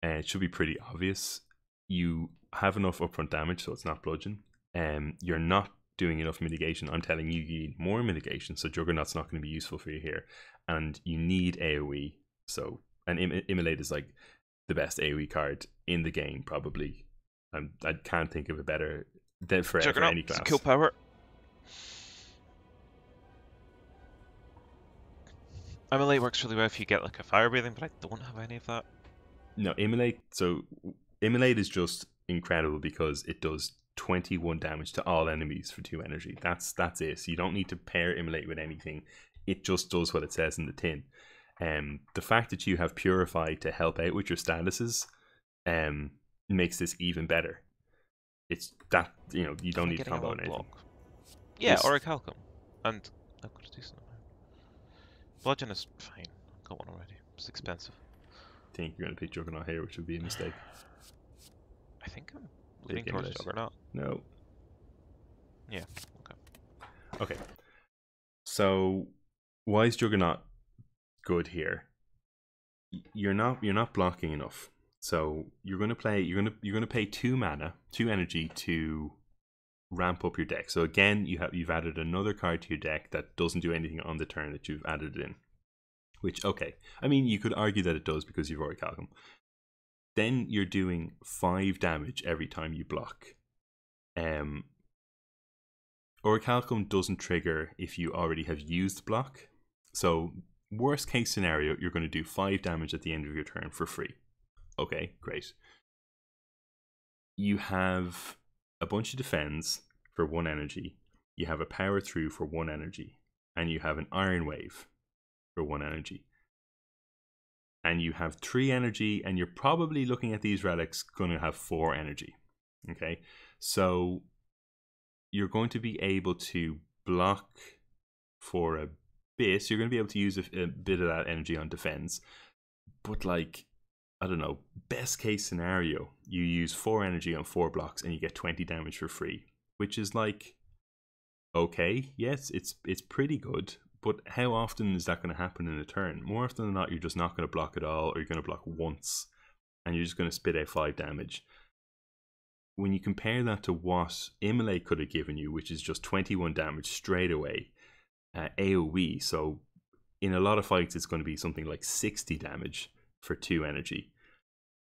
it should be pretty obvious. You have enough upfront damage, so it's not Bludgeon. You're not doing enough mitigation. I'm telling you, you need more mitigation. So Juggernaut's not going to be useful for you here, and you need AoE. So Immolate is like the best AoE card in the game probably. I can't think of a better for any class. Kill power. Immolate works really well if you get like a fire breathing, but I don't have any of that. No, Immolate. So Immolate is just incredible because it does 21 damage to all enemies for 2 energy. That's it. So you don't need to pair Immolate with anything. It just does what it says in the tin. The fact that you have Purify to help out with your statuses makes this even better. It's that, you don't need to combo on anything. Yeah, or a Calcum. And I've got a decent amount. Bludgeon is fine. I've got one already. It's expensive. I think you're going to pick Juggernaut here, which would be a mistake. I think I'm leaning towards Juggernaut. No. Yeah, okay. So why is Juggernaut good here? You're not blocking enough. So you're going to pay 2 mana, 2 energy to ramp up your deck. So again, you've added another card to your deck that doesn't do anything on the turn that you've added it in. Which, okay, I mean, you could argue that it does because you've already Orichalcum. Then you're doing 5 damage every time you block. Orichalcum doesn't trigger if you already have used block. So worst case scenario, you're going to do 5 damage at the end of your turn for free. Okay, great. You have a bunch of defense for 1 energy. You have a power through for 1 energy. And you have an Iron Wave for 1 energy. and you have 3 energy, and you're probably looking at these relics going to have 4 energy. Okay, so you're going to be able to block for a bit. You're going to be able to use a bit of that energy on defense, but like, I don't know, best case scenario, you use 4 energy on 4 blocks and you get 20 damage for free, which is like, okay, yes, it's pretty good, but how often is that going to happen in a turn? More often than not, you're just not going to block at all, or you're going to block once and you're just going to spit out 5 damage. When you compare that to what Immolate could have given you, which is just 21 damage straight away, AoE, so in a lot of fights it's going to be something like 60 damage for 2 energy.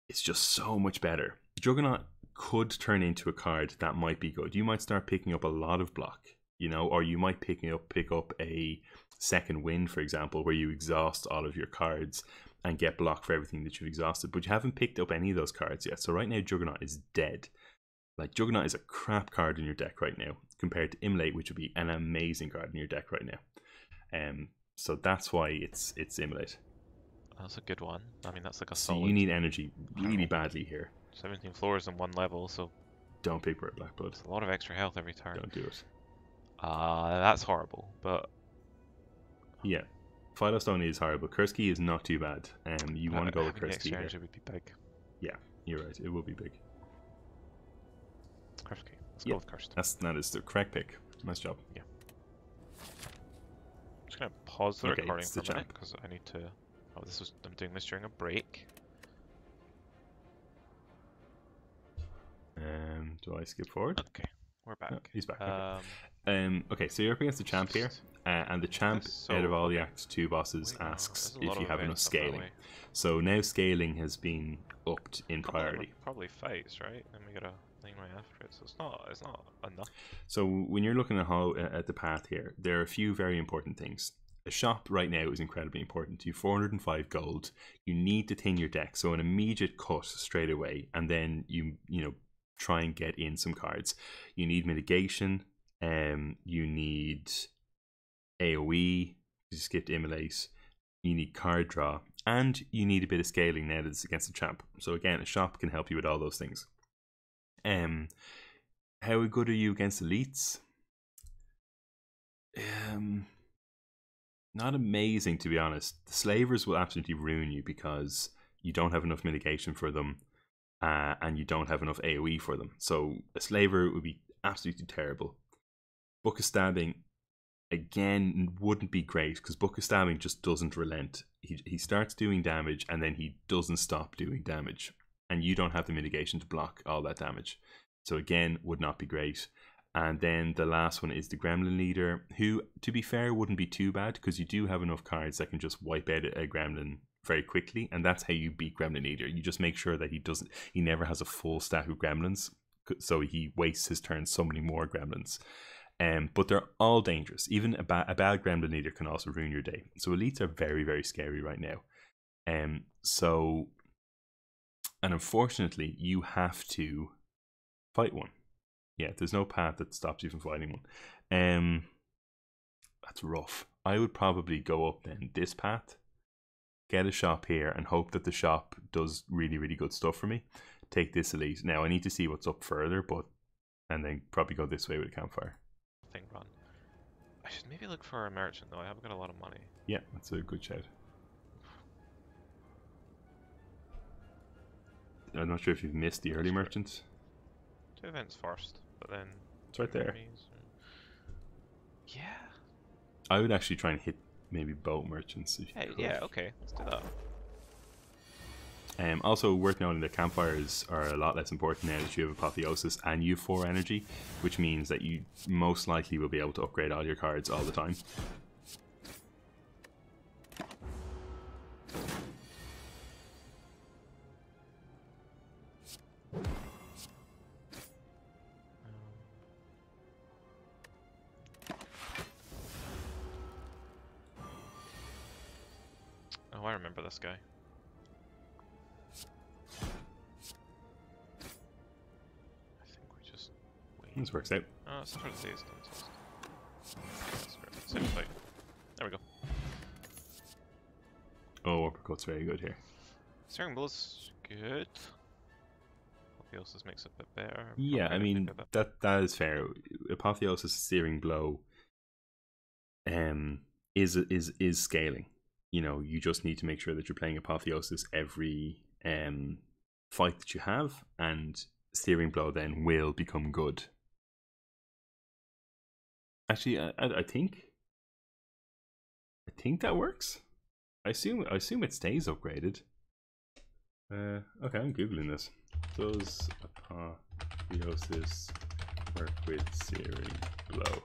It's just so much better. Juggernaut could turn into a card that might be good. You might start picking up a lot of block, you know, or you might pick up a second wind, for example, where you exhaust all of your cards and get block for everything that you've exhausted, but you haven't picked up any of those cards yet. So right now Juggernaut is dead. Like, Juggernaut is a crap card in your deck right now compared to Immolate, which would be an amazing card in your deck right now. So that's why it's Immolate. That's a good one. I mean, that's like a So solid. you need energy really badly here. 17 floors and 1 level, so don't pick Red Black Blood. It's a lot of extra health every turn. Don't do it. That's horrible, but yeah, Philostone is horrible. Kursky is not too bad. You want to go with Kursky here. It would be big. Yeah, you're right. It will be big. Kursky. Let's go with Cursed. That is the correct pick. Nice job. Yeah. I'm just gonna pause the recording for a minute because I need to. Oh, I'm doing this during a break. Do I skip forward? Okay, we're back. Oh, he's back. Okay, so you're up against the champ here, and the champ out of all the Act 2 bosses asks if you have enough scaling. So now scaling has been upped in priority. Probably fights, right? And we gotta lane right after it, so it's not enough. So when you're looking at the path here, there are a few very important things. A shop right now is incredibly important. You have 405 gold. You need to thin your deck, so an immediate cut straight away, and then you know, try and get in some cards. You need mitigation. You need AoE. You skipped Immolate. You need card draw, and you need a bit of scaling now that it's against the champ. So again, a shop can help you with all those things. How good are you against elites? Not amazing, to be honest. The slavers will absolutely ruin you because you don't have enough mitigation for them, and you don't have enough AoE for them. So a slaver would be absolutely terrible. Book of Stabbing, again, wouldn't be great because Book of Stabbing just doesn't relent. He starts doing damage and then he doesn't stop doing damage, and you don't have the mitigation to block all that damage. So again, would not be great. And then the last one is the Gremlin Leader, who, to be fair, wouldn't be too bad because you do have enough cards that can just wipe out a Gremlin very quickly, and that's how you beat Gremlin Leader. You just make sure that he never has a full stack of Gremlins, so he wastes his turn summoning more Gremlins. But they're all dangerous. Even a bad Gremlin Leader can also ruin your day. So elites are very, very scary right now. And unfortunately, you have to fight one. Yeah, there's no path that stops you from fighting one. That's rough. I would probably go up then this path, get a shop here, and hope that the shop does really, really good stuff for me. Take this elite. Now, I need to see what's up further, and then probably go this way with a campfire. Run. I should maybe look for a merchant, though. I haven't got a lot of money. Yeah, that's a good shout. I'm not sure if you've missed the early merchants. 2 events first, but then it's right there. Yeah. I would actually try and hit maybe boat merchants. If you could. Yeah, okay, let's do that. Also worth noting that campfires are a lot less important now that you have Apotheosis and you have 4 energy, which means that you most likely will be able to upgrade all your cards all the time. Oh, I remember this guy. This works out. Oh, it's for the days, Same fight. There we go. Oh, uppercut's very good here. Searing Blow's good. Apotheosis makes it a bit better. Yeah, I Upgrade it mean maybe a bit. that is fair. Apotheosis Searing Blow is scaling. You know, you just need to make sure that you're playing Apotheosis every fight that you have, and Searing Blow then will become good. Actually, I think that works. I assume it stays upgraded. Okay, I'm googling this. Does Apotheosis work with Searing Blow?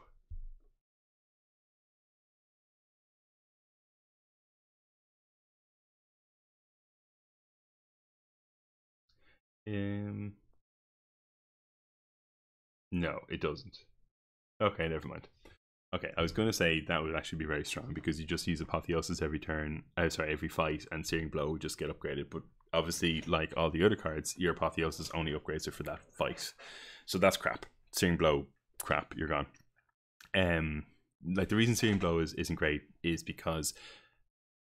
No, it doesn't. Okay, never mind. Okay, I was going to say that would actually be very strong because you just use Apotheosis every turn. Every fight, and Searing Blow would just get upgraded. But obviously, like all the other cards, your Apotheosis only upgrades it for that fight, so that's crap. Searing Blow, crap. You're gone. Like the reason Searing Blow isn't great is because,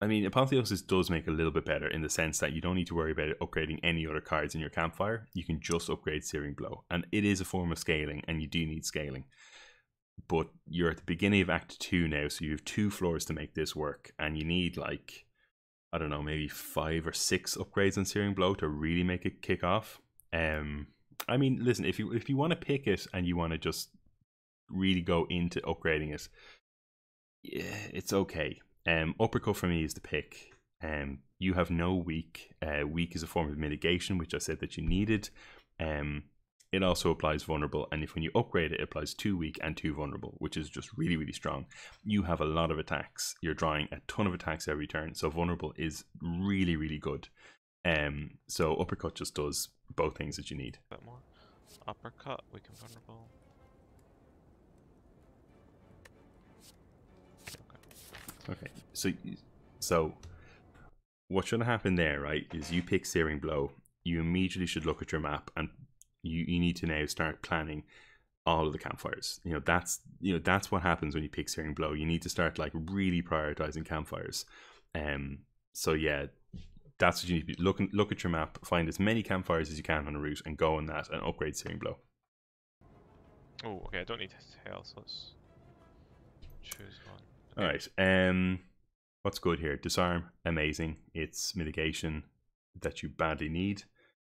I mean, Apotheosis does make it a little bit better in the sense that you don't need to worry about upgrading any other cards in your campfire. You can just upgrade Searing Blow, and it is a form of scaling, and you do need scaling. But you're at the beginning of Act 2 now, so you have 2 floors to make this work, and you need, like, I don't know, maybe 5 or 6 upgrades on Searing Blow to really make it kick off. I mean, listen, if you want to pick it and you want to just really go into upgrading it, yeah, it's okay. Uppercut for me is the pick. You have no weak. Weak is a form of mitigation, which I said that you needed. It also applies vulnerable, and if when you upgrade it, it applies 2 weak and 2 vulnerable, which is just really, really strong. You have a lot of attacks. You're drawing a ton of attacks every turn, so vulnerable is really, really good. So uppercut just does both things that you need. A bit more. Uppercut, weak and vulnerable. Okay, so what should happen there, right, is you pick Searing Blow. You immediately should look at your map, and you need to now start planning all of the campfires. That's what happens when you pick Searing Blow. You need to start like really prioritizing campfires. So yeah, that's what you need to be. Look at your map, find as many campfires as you can on a route, and go on that and upgrade Searing Blow. Oh, okay, I don't need tail, so let's choose one. Okay. Alright, what's good here? Disarm, amazing. It's mitigation that you badly need.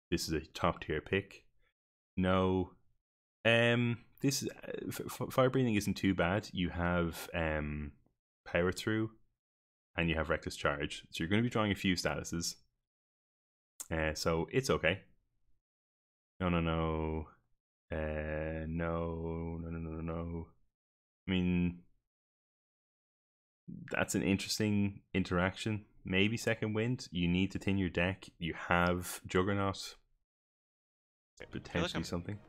This is a top tier pick. No, this is fire breathing isn't too bad. You have power through, and you have reckless charge, so you're going to be drawing a few statuses. So it's okay. No. No. I mean, that's an interesting interaction. Maybe second wind. You need to thin your deck. You have Juggernaut. Potentially something.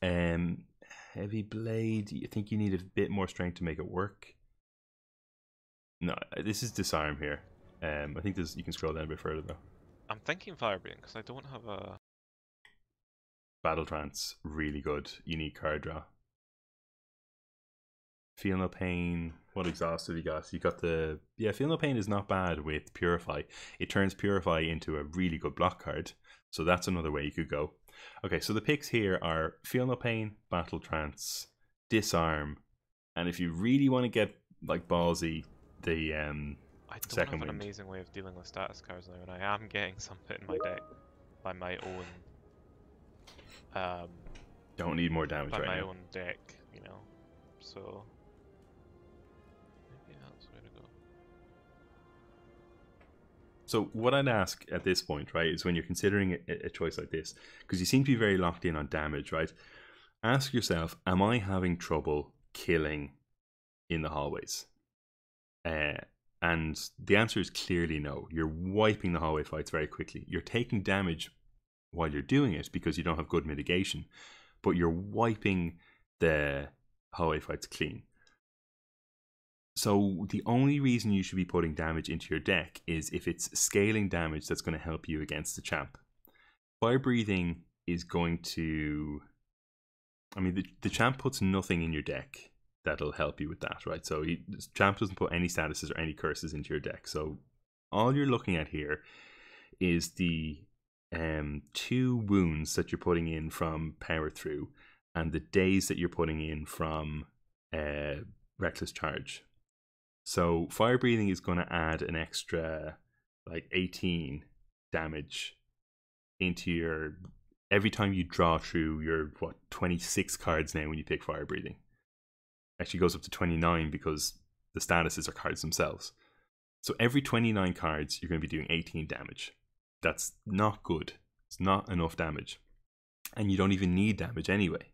Heavy blade. You think you need a bit more strength to make it work? No, this is disarm here. I think you can scroll down a bit further though. I'm thinking fire breathing because I don't have a battle trance. Really good. Unique card draw. Feel no pain. What exhaust have you got? You got the Feel no pain is not bad with purify. It turns purify into a really good block card. So that's another way you could go. Okay, so the picks here are Feel No Pain, Battle Trance, Disarm, and if you really want to get like ballsy, the I don't second have an wind. amazing way of dealing with status cards now, and I am getting some put in my deck by my own. Don't need more damage by right my now. own deck, you know. So maybe that's the way to go. So what I'd ask at this point, right, is when you're considering a choice like this, because you seem to be very locked in on damage, right? Ask yourself, am I having trouble killing in the hallways? And the answer is clearly no. You're wiping the hallway fights very quickly. You're taking damage while you're doing it because you don't have good mitigation, but you're wiping the hallway fights clean. So the only reason you should be putting damage into your deck is if it's scaling damage that's going to help you against the champ. Fire breathing is going to... I mean, the champ puts nothing in your deck that'll help you with that, right? So the champ doesn't put any statuses or any curses into your deck. So all you're looking at here is the 2 wounds that you're putting in from power through, and the days that you're putting in from reckless charge. So fire breathing is going to add an extra like 18 damage into your every time you draw through your 26 cards now when you pick fire breathing. Actually goes up to 29 because the statuses are cards themselves. So every 29 cards you're going to be doing 18 damage. That's not good. It's not enough damage, and you don't even need damage anyway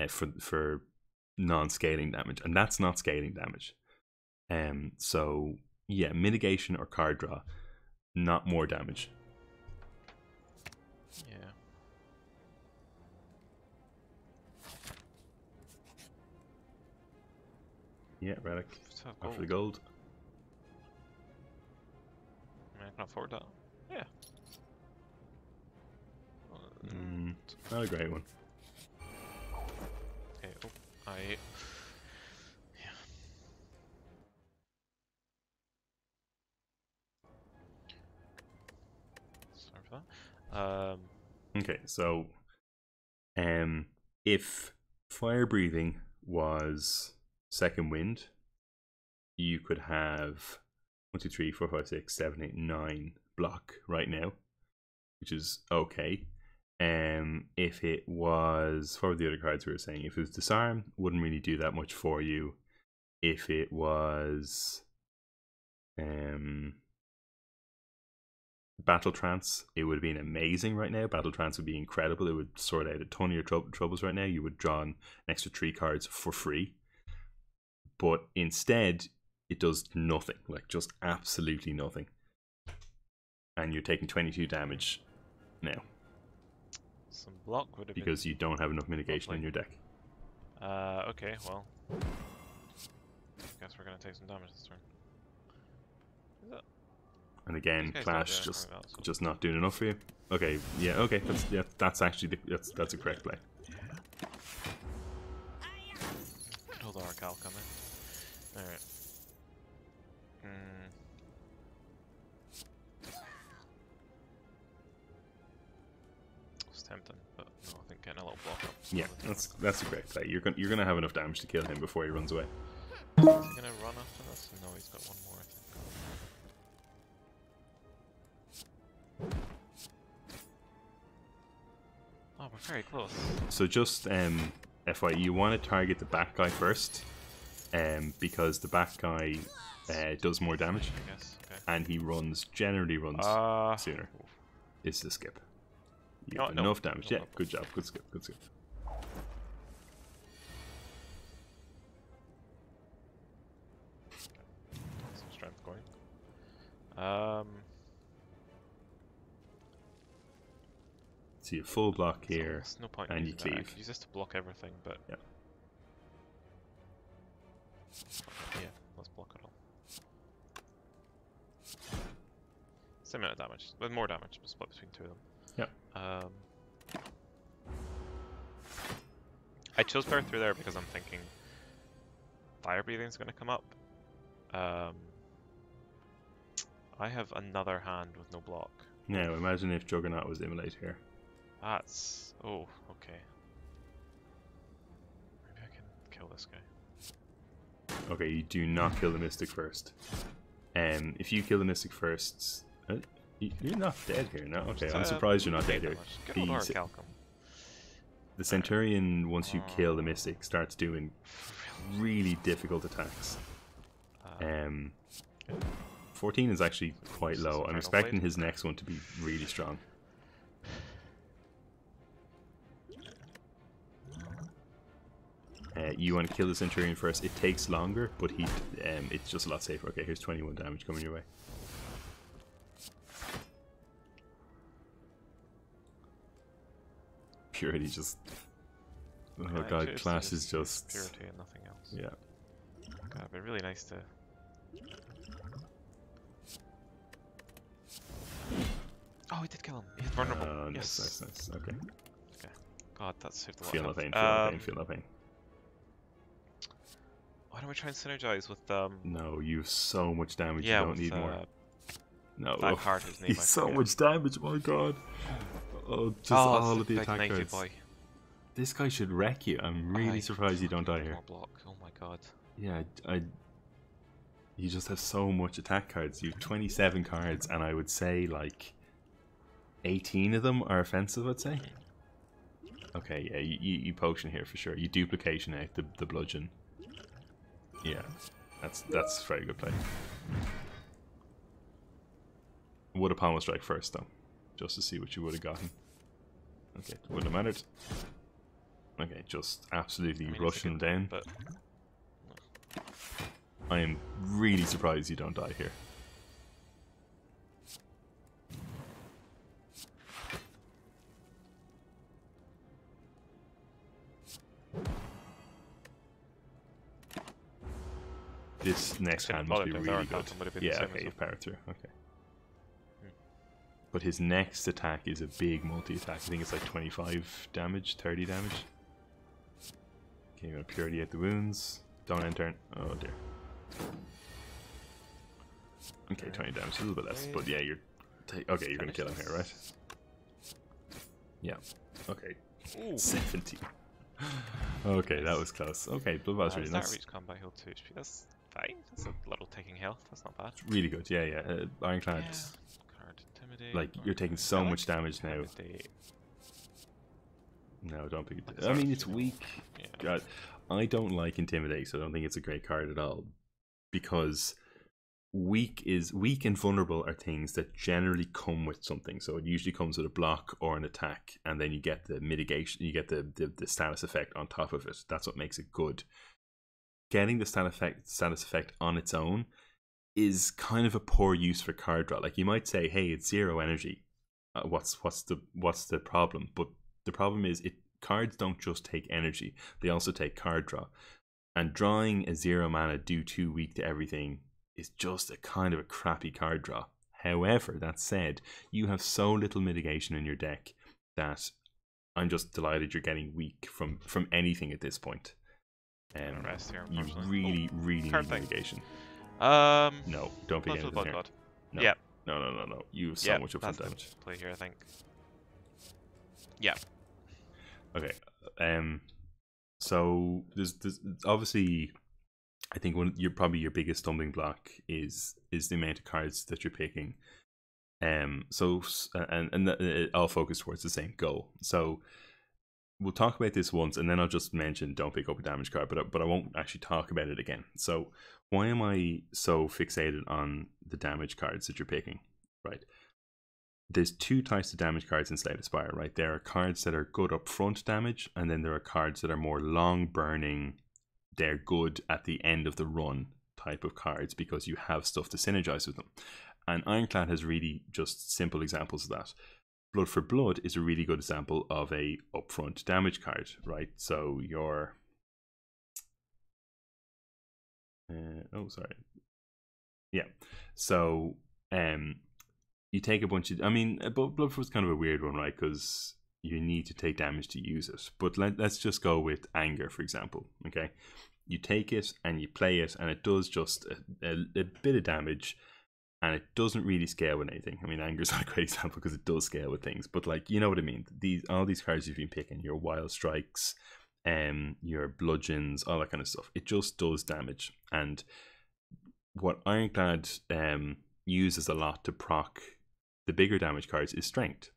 for non-scaling damage, and that's not scaling damage. So yeah, mitigation or card draw, not more damage. Yeah. Yeah, relic. So Off for the gold. I mean, I can afford that. Yeah. Not a great one. Okay. Oh, yeah. Sorry for that. Okay, so if fire breathing was second wind, you could have 1, 2, 3, 4, 5, 6, 7, 8, 9 block right now, which is okay. If it was, what were the other cards we were saying? If it was disarm, wouldn't really do that much for you. If it was battle trance, it would have been amazing right now. Battle trance would be incredible. It would sort out a ton of your troubles right now. You would draw an extra 3 cards for free. But instead, it does nothing, like just absolutely nothing. And you're taking 22 damage now. Some block would have been because you don't have enough mitigation in your deck. Okay, well. I guess we're gonna take some damage this turn. Is that? And again, Clash just not doing enough for you. Okay, yeah, okay, that's actually that's a correct play. Hold our Cal coming. Alright. It's tempting, but no, I think getting a little block up. Yeah, that's a great play. You're gonna have enough damage to kill him before he runs away. Is he gonna run after this? No, he's got one more, I think. Oh, we're very close. So just FYI, you want to target the back guy first, because the back guy does more damage, I guess. Okay. and he generally runs sooner. It's the skip. You have enough damage. Yeah, good job. Good skip. Good skip. Some strength going. So you full block here, so no point and you using that. I cleave. could use this to block everything, but Yeah. Yeah, let's block it all. Same amount of damage, with more damage, but split between two of them. Yeah. I chose power through there because I'm thinking fire breathing is going to come up. I have another hand with no block. Now imagine if Juggernaut was immolate here. That's okay. Maybe I can kill this guy. Okay, you do not kill the Mystic first. If you kill the Mystic first, you're not dead here. No, okay, I'm surprised you're not dead here. The Centurion, once you kill the Mystic, starts doing really difficult attacks. 14 is actually quite low. I'm expecting his next one to be really strong. You want to kill the Centurion first. It takes longer, but it's just a lot safer. Okay, here's 21 damage coming your way. Purity just... Oh god, Clash is just... Purity and nothing else. Yeah. God, it'd be really nice to... Oh, he did kill him. He's vulnerable. Oh, yes. Nice. Okay. Okay. God, that saved a lot. Feel no pain, feel no pain. Why don't we try and synergize with No, you have so much damage, yeah, you don't need more. No. that card whose name I He's so forget. much damage, my god. Oh, just Oh, all it's of the big attack naked cards. boy. This guy should wreck you. I'm really surprised you don't die here. More block. Oh my god. Yeah, you just have so much attack cards. You have 27 cards, and I would say like 18 of them are offensive, I'd say. Okay, yeah, you potion here for sure. You duplication out the bludgeon. Yeah, that's very good play. Would have pommel strike first though, just to see what you would have gotten. Okay, wouldn't have mattered. Okay, just absolutely rushing down. But I am really surprised you don't die here. This next hand must be really good. Yeah, okay, you've powered through. Okay. But his next attack is a big multi-attack. I think it's like 25 damage, 30 damage. Okay, you're going to purity out the wounds. Don't end turn. Oh dear. Okay, 20 damage, a little bit less. But yeah, you're... Okay, you're going to kill him here, right? Yeah. Okay. Ooh. 70. Okay, that was close. Okay, Bloodbath's really nice. That reach combat heal 2 HP. That's fine. That's a little taking health. That's not bad. Really good. Yeah, yeah. Ironclad. Yeah. Card intimidate. Like you're taking so much damage now. No, don't pick it. I mean, it's weak. Yeah. God, I don't like intimidate, so I don't think it's a great card at all. Because weak and vulnerable are things that generally come with something. So it usually comes with a block or an attack, and then you get the mitigation, you get the status effect on top of it. That's what makes it good. Getting the status effect on its own is kind of a poor use for card draw. Like you might say, hey, it's 0 energy. What's the problem? But the problem is cards don't just take energy, they also take card draw. And drawing a 0 mana do 2 weak to everything is just a kind of a crappy card draw. However, that said, you have so little mitigation in your deck that I'm just delighted you're getting weak from anything at this point. You really need mitigation. No, don't pick anything here. No. Yeah. No. You have so much upfront damage. Play here, I think. Yeah. Okay. So there's obviously, I think probably your biggest stumbling block is the amount of cards that you're picking. So it all focus towards the same goal. So we'll talk about this once, and then I'll just mention don't pick up a damage card, but I won't actually talk about it again. So why am I so fixated on the damage cards that you're picking? Right. There's 2 types of damage cards in Slay the Spire, right? There are cards that are good upfront damage, and then there are cards that are more long burning. They're good at the end of the run type of cards because you have stuff to synergize with them. And Ironclad has really just simple examples of that. Blood for Blood is a really good example of a upfront damage card, right? So your so you take a bunch of, I mean, Blood was kind of a weird one, right? Because you need to take damage to use it. But let's just go with Anger, for example, okay? You take it and you play it, and it does just a bit of damage, and it doesn't really scale with anything. I mean, Anger's not a great example because it does scale with things, but like, you know what I mean? All these cards you've been picking, your Wild Strikes, your Bludgeons, all that kind of stuff, it just does damage. And what Ironclad uses a lot to proc the bigger damage cards is Strength.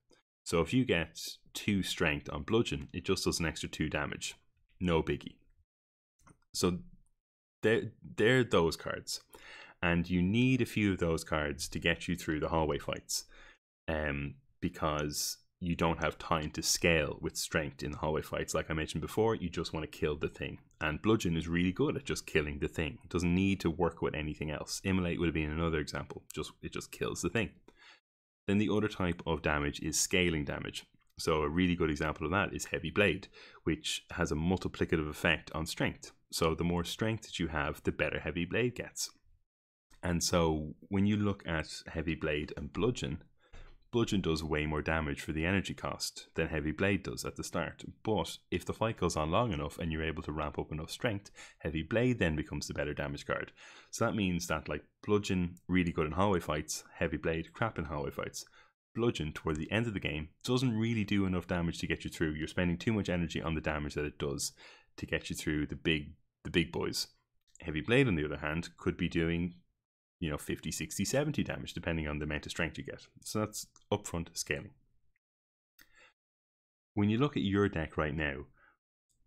So if you get 2 Strength on Bludgeon, it just does an extra 2 damage. No biggie. So they're those cards. And you need a few of those cards to get you through the hallway fights. Because you don't have time to scale with Strength in the hallway fights. Like I mentioned before, you just want to kill the thing. And Bludgeon is really good at just killing the thing. It doesn't need to work with anything else. Immolate would have been another example. It just kills the thing. Then the other type of damage is scaling damage. So a really good example of that is Heavy Blade, which has a multiplicative effect on Strength. So the more Strength that you have, the better Heavy Blade gets. And so when you look at Heavy Blade and Bludgeon, Bludgeon does way more damage for the energy cost than Heavy Blade does at the start. But if the fight goes on long enough and you're able to ramp up enough strength, Heavy Blade then becomes the better damage card. So that means that like Bludgeon, really good in hallway fights, Heavy Blade, crap in hallway fights. Bludgeon, toward the end of the game, doesn't really do enough damage to get you through. You're spending too much energy on the damage that it does to get you through the big boys. Heavy Blade, on the other hand, could be doing 50, 60, 70 damage, depending on the amount of strength you get. So that's upfront scaling. When you look at your deck right now,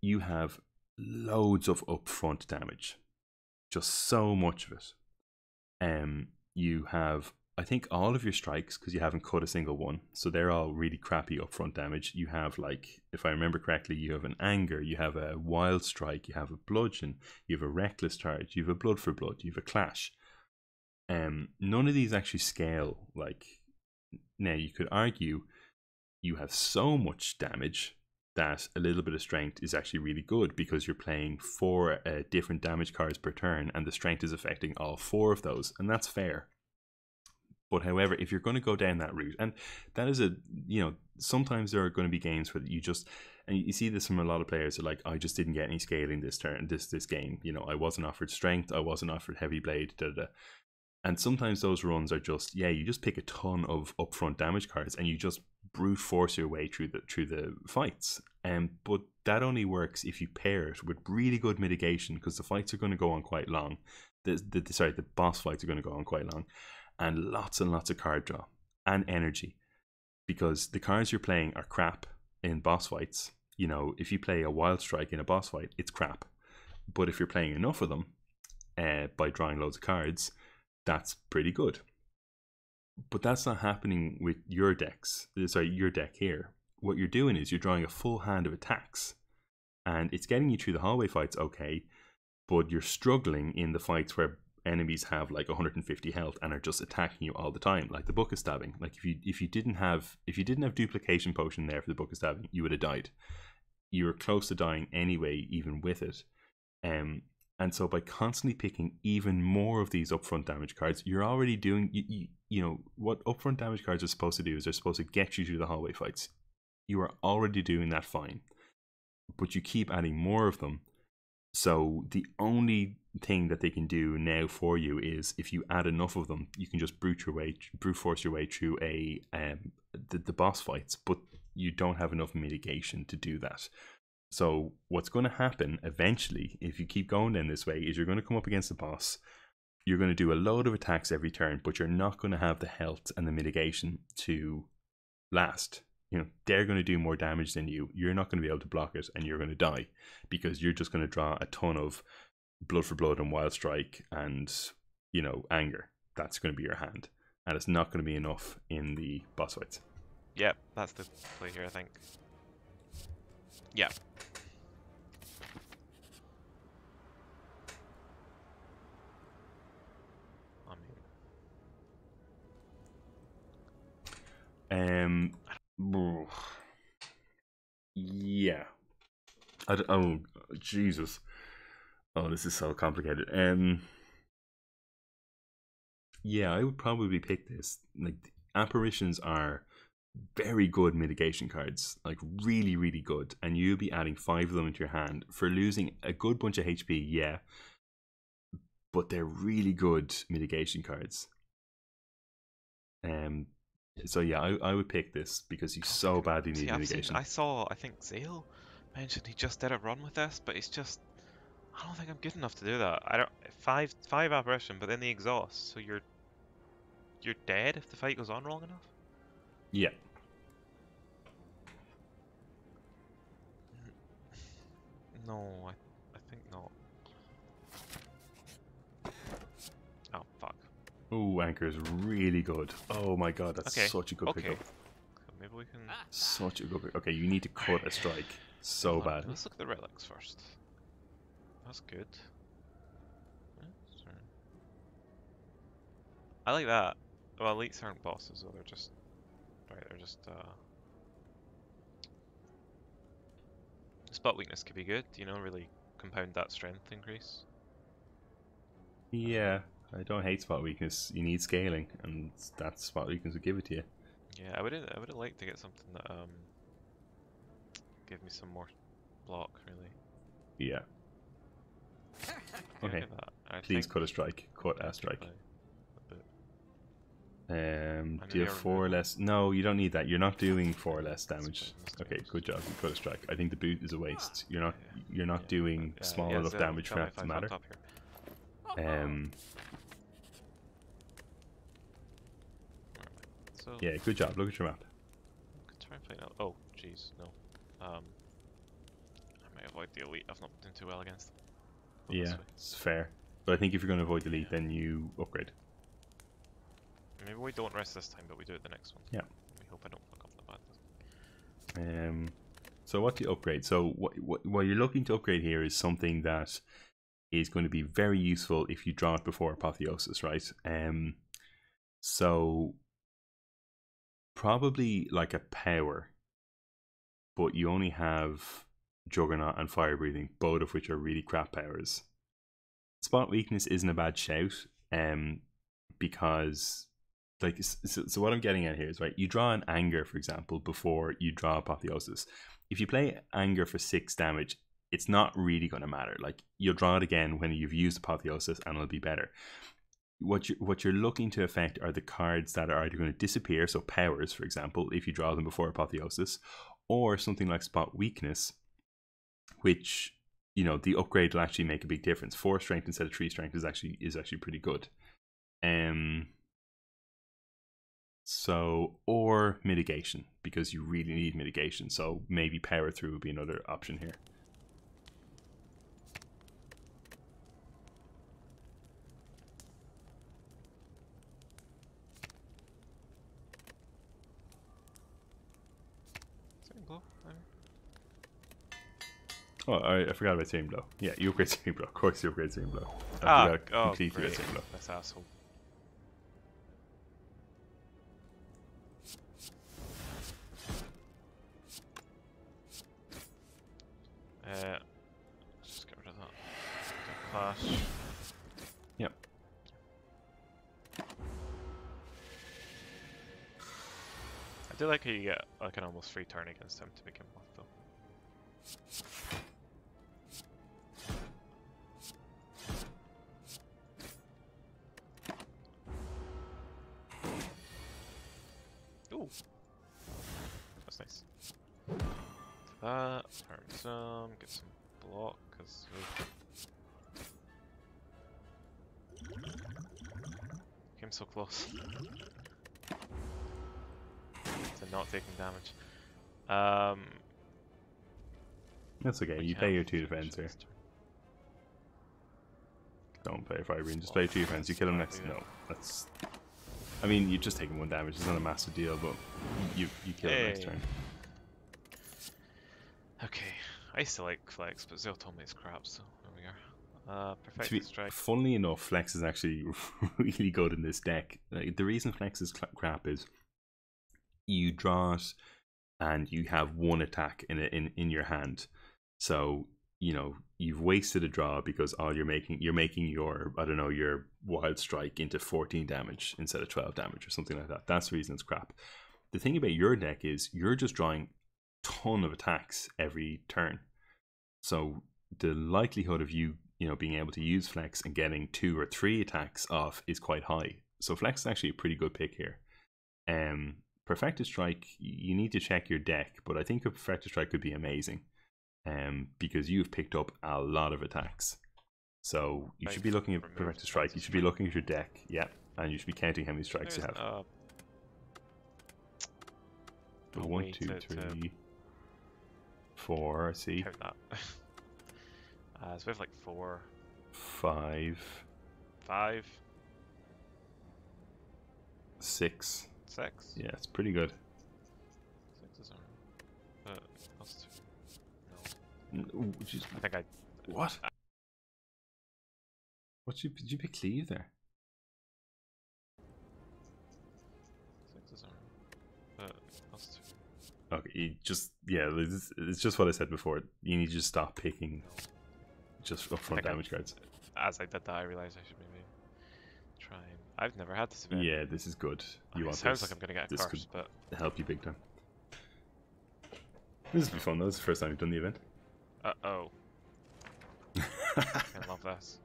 you have loads of upfront damage. Just so much of it. You have, I think, all of your strikes, because you haven't cut a single one. So they're all really crappy upfront damage. You have, like, if I remember correctly, you have an Anger, you have a Wild Strike, you have a Bludgeon, you have a Reckless Charge, you have a Blood for Blood, you have a Clash. None of these actually scale. Like, now you could argue you have so much damage that a little bit of strength is actually really good, because you're playing 4 different damage cards per turn and the strength is affecting all 4 of those, and that's fair. But however, if you're going to go down that route, and that is sometimes there are going to be games where you just, and you see this from a lot of players, are like, I just didn't get any scaling this game. I wasn't offered strength, I wasn't offered Heavy Blade, da da da. And sometimes those runs are just, you just pick a ton of upfront damage cards and you just brute force your way through the fights. But that only works if you pair it with really good mitigation, because the fights are going to go on quite long. The boss fights are going to go on quite long, and lots of card draw and energy, because the cards you're playing are crap in boss fights. If you play a Wild Strike in a boss fight, it's crap. But if you're playing enough of them by drawing loads of cards, that's pretty good. But that's not happening with your decks. Your deck here. What you're doing is you're drawing a full hand of attacks, and it's getting you through the hallway fights okay, but you're struggling in the fights where enemies have like 150 health and are just attacking you all the time, like the Book of Stabbing. Like if you didn't have duplication potion there for the Book of Stabbing, you would have died. You were close to dying anyway, even with it. And so by constantly picking even more of these upfront damage cards, you're already doing, what upfront damage cards are supposed to do is they're supposed to get you through the hallway fights. You are already doing that fine, but you keep adding more of them. So the only thing that they can do now for you is, if you add enough of them, you can just brute force your way through the boss fights, but you don't have enough mitigation to do that. So what's going to happen eventually, if you keep going down this way, is you're going to come up against the boss. You're going to do a load of attacks every turn, but you're not going to have the health and the mitigation to last. They're going to do more damage than you. You're not going to be able to block it, and you're going to die, because you're just going to draw a ton of Blood for Blood and Wild Strike and Anger. That's going to be your hand, and it's not going to be enough in the boss fights. Yeah, that's the play here, I think. Yeah. Yeah. Oh, Jesus. Oh, this is so complicated. Yeah, I would probably pick this. Like, apparitions are very good mitigation cards, like really, really good, and you'll be adding 5 of them into your hand for losing a good bunch of HP. Yeah, but they're really good mitigation cards. So yeah, I would pick this because you so badly need mitigation. I think Zale mentioned he just did a run with this, but it's just, I don't think I'm good enough to do that. I don't, five apparition, but then the exhaust, so you're dead if the fight goes on long enough. Yeah. No, I think not. Oh fuck. Oh, Anchor is really good. Oh my god, that's such a good pickup. Maybe we can. Such a good pickup. Okay, you need to cut a strike so bad. Let's look at the relics first. That's good. I like that. Well, elites aren't bosses, though. They're just spot weakness could be good. Really compound that strength increase. Yeah, I don't hate spot weakness. You need scaling, and that spot weakness will give it to you. Yeah, I would have liked to get something that gave me some more block, really. Yeah. Yeah, Okay. get that. I Please think cut a strike. Cut a strike. Do you have 4 less? No, you don't need that. You're not doing 4 less damage. Okay, good job. You cut a strike. I think the boot is a waste. You're not. You're not doing small enough damage for that to matter. So yeah, good job. Look at your map. I could try and play now. Oh, jeez, no. I might avoid the elite. I've not been doing too well against them. Yeah, it's fair. But I think if you're going to avoid the elite, then you upgrade. Maybe we don't rest this time, but we do it the next one. Yeah. We hope I don't fuck up the bad. So what do you upgrade? So what you're looking to upgrade here is something that is going to be very useful if you draw it before Apotheosis, right? So probably like a power, but you only have Juggernaut and Fire Breathing, both of which are really crap powers. Spot Weakness isn't a bad shout, because like so what I'm getting at here is, right, you draw an Anger, for example, before you draw Apotheosis. If you play Anger for 6 damage, it's not really going to matter. Like, you'll draw it again when you've used Apotheosis and it'll be better. What you're looking to affect are the cards that are either going to disappear, so powers, for example, if you draw them before Apotheosis, or something like Spot Weakness, which, you know, the upgrade will actually make a big difference. 4 strength instead of 3 strength is actually pretty good. So, or mitigation, because you really need mitigation. So maybe power through would be another option here. Oh, I forgot about Searing Blow. Yeah, you upgrade Searing Blow. Of course you upgrade Searing Blow. I forgot completely about Searing Blow. That's asshole. Just get rid of that. Clash. Yep. I do like how you get like an almost free turn against him to begin with, though. Ooh, that's nice. That turn some, get some block, because came so close to not taking damage. That's okay. You play your 2 defense here. Don't play a Fire Breathing. Just play 2 defense. You kill him next. No, that's. I mean, you're just taking 1 damage. It's not a massive deal, but you kill him next turn. Okay, I used to like Flex, but Zil told me it's crap, so there we are. Perfect strike. Funnily enough, Flex is actually really good in this deck. Like, the reason Flex is crap is you draw it and you have 1 attack in your hand. So, you know, you've wasted a draw because you're making your, I don't know, your Wild Strike into 14 damage instead of 12 damage or something like that. That's the reason it's crap. The thing about your deck is you're just drawing ton of attacks every turn, so the likelihood of you being able to use Flex and getting 2 or 3 attacks off is quite high. So Flex is actually a pretty good pick here. Perfected Strike, you need to check your deck, but I think a Perfected Strike could be amazing, because you've picked up a lot of attacks. So you should be looking at Perfected Strike. You should be looking at your deck, yeah, and you should be counting how many strikes you have. 1, 2, 3, 4. I see. Count that. So we have like 4, 5, 6. 6. Yeah, it's pretty good. 6 is alright. Plus 2. No. Ooh, I think I. What? Did you pick Cleave there? 6 is alright. Plus 2. Okay, it's just what I said before. You need to just stop picking just upfront damage cards. As I did that, I realized I should maybe try and I've never had this event. Yeah, this is good. You want sounds this. like I'm gonna get a This curse, could but help you big time. This will be fun though. This is the first time we've done the event. oh, I love this.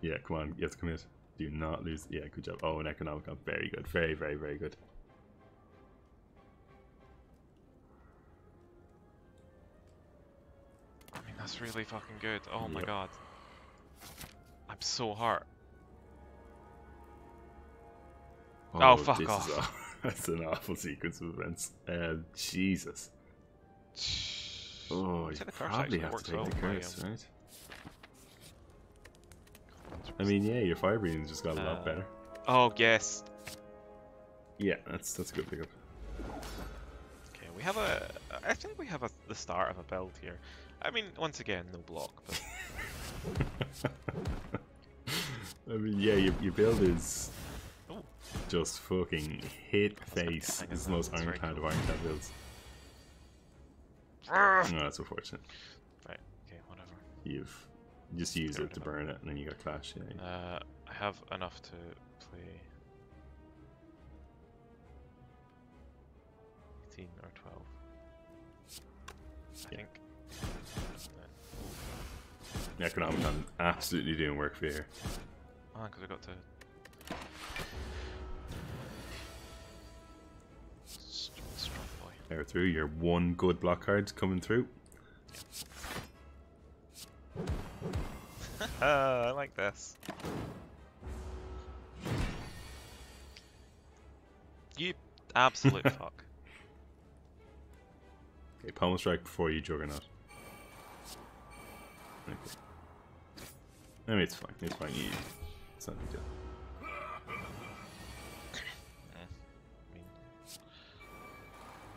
Yeah, come on, you have to commit. Do not lose. Yeah, good job. Oh, an Economicon. Very good. Very, very, very good. I mean, that's really fucking good. Oh my Yep. god. I'm so hurt. Oh, fuck this off. Is that's an awful sequence of events. Jesus. Oh, you I'd say the curse probably actually have works to take well the with my, curse, right? I mean, yeah, your fire breathing's just got a lot better. Oh, yes. Yeah, that's a good pickup. Okay, we have I think we have the start of a build here. I mean, once again, no block, but... I mean, yeah, your build is Ooh. just fucking hit face. hang It's the on, most that's very ironclad of cool. ironclad builds. No, that's unfortunate. Right, okay, whatever. You've just used it to burn it, and then you got clash. Yeah. I have enough to play 18 or 12. I think. The Economicon absolutely doing work for you here. Oh, because I got to. Strong boy. There through your one good block card coming through. I like this. You absolute fuck. Okay, Pommel Strike before you Juggernaut. Okay. I mean, it's fine. It's fine. It's not a big deal. I mean,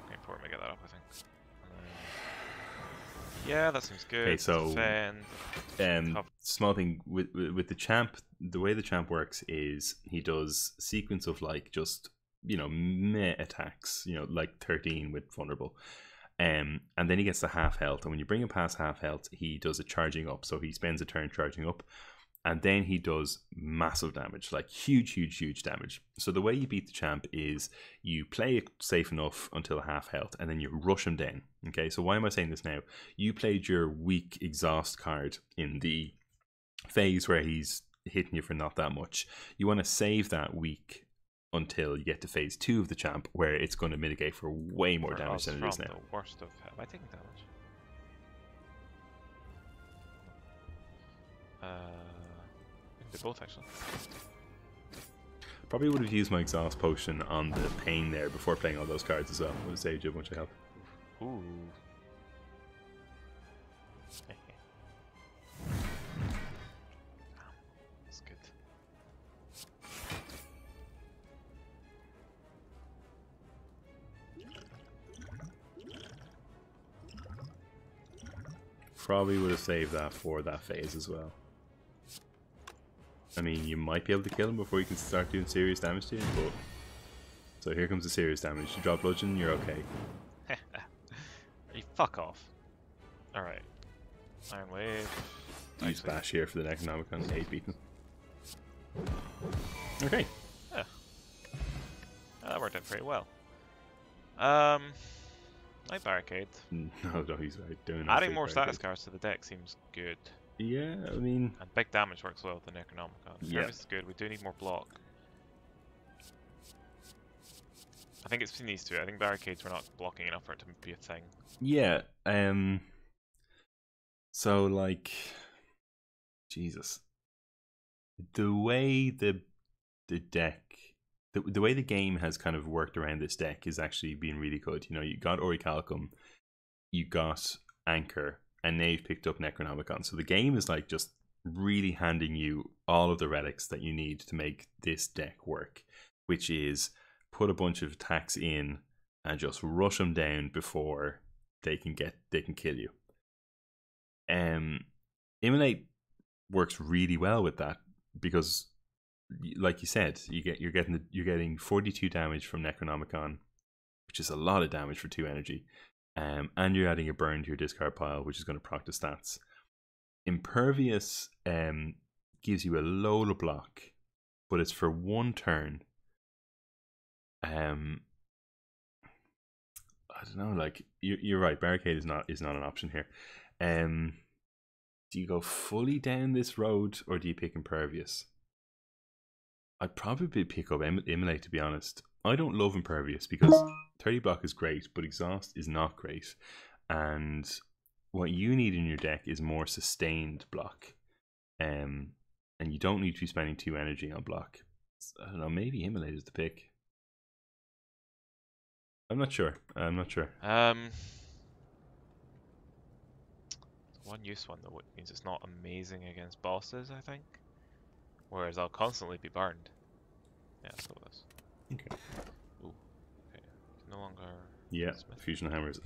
okay, important to get that up, I think. Yeah, that seems good. Okay, so Defend. Small thing with the champ. The way the champ works is he does a sequence of like just meh attacks. Like 13 with vulnerable. And then he gets to half health, and when you bring him past half health, he does a charging up. So he spends a turn charging up, and then he does massive damage, like huge damage. So the way you beat the champ is you play it safe enough until half health, and then you rush him down. Okay, so why am I saying this now? You played your weak exhaust card in the phase where he's hitting you for not that much. You want to save that weak until you get to phase 2 of the champ, where it's going to mitigate for way more damage than it is now. The worst of am I taking damage? They're both actually. Probably would have used my exhaust potion on the pain there before playing all those cards as well. Would have saved you a bunch of health. Ooh. That's good. Probably would have saved that for that phase as well. I mean, you might be able to kill him before you can start doing serious damage to him, but... So here comes the serious damage. You drop bludgeon, you're okay. You fuck off. Alright. Iron Wave. Use bash here for the Necronomicon, 8 beaten. Okay. Yeah. That worked out pretty well. Night Barricade. No, he's right. Doing Adding more status cards to the deck seems good. Yeah, I mean... And big damage works well with the Necronomicon. Yeah. Service is good. We do need more block. I think it's between these two. I think barricades were not blocking enough for it to be a thing. Yeah, so like, Jesus, the way the deck, the way the game has kind of worked around this deck is actually being really good. You got Orichalcum, you got Anchor, and now you've picked up Necronomicon. So the game is like just really handing you all of the relics that you need to make this deck work, which is put a bunch of attacks in and just rush them down before they can kill you. Immolate works really well with that because, like you said, you're getting 42 damage from Necronomicon, which is a lot of damage for 2 energy, and you're adding a burn to your discard pile, which is going to proc the stats. Impervious gives you a load of block, but it's for 1 turn. I don't know. Like you're right. Barricade is not an option here. Do you go fully down this road or do you pick Impervious? I'd probably pick up Immolate, to be honest. I don't love Impervious because 30 block is great, but Exhaust is not great. And what you need in your deck is more sustained block. And you don't need to be spending 2 energy on block. I don't know, maybe Immolate is the pick. I'm not sure. One use one though means it's not amazing against bosses, I think. Whereas I'll constantly be burned. Yeah, let's go with this. Okay. Ooh. Okay. No longer. Yeah, Smith. Fusion Hammers.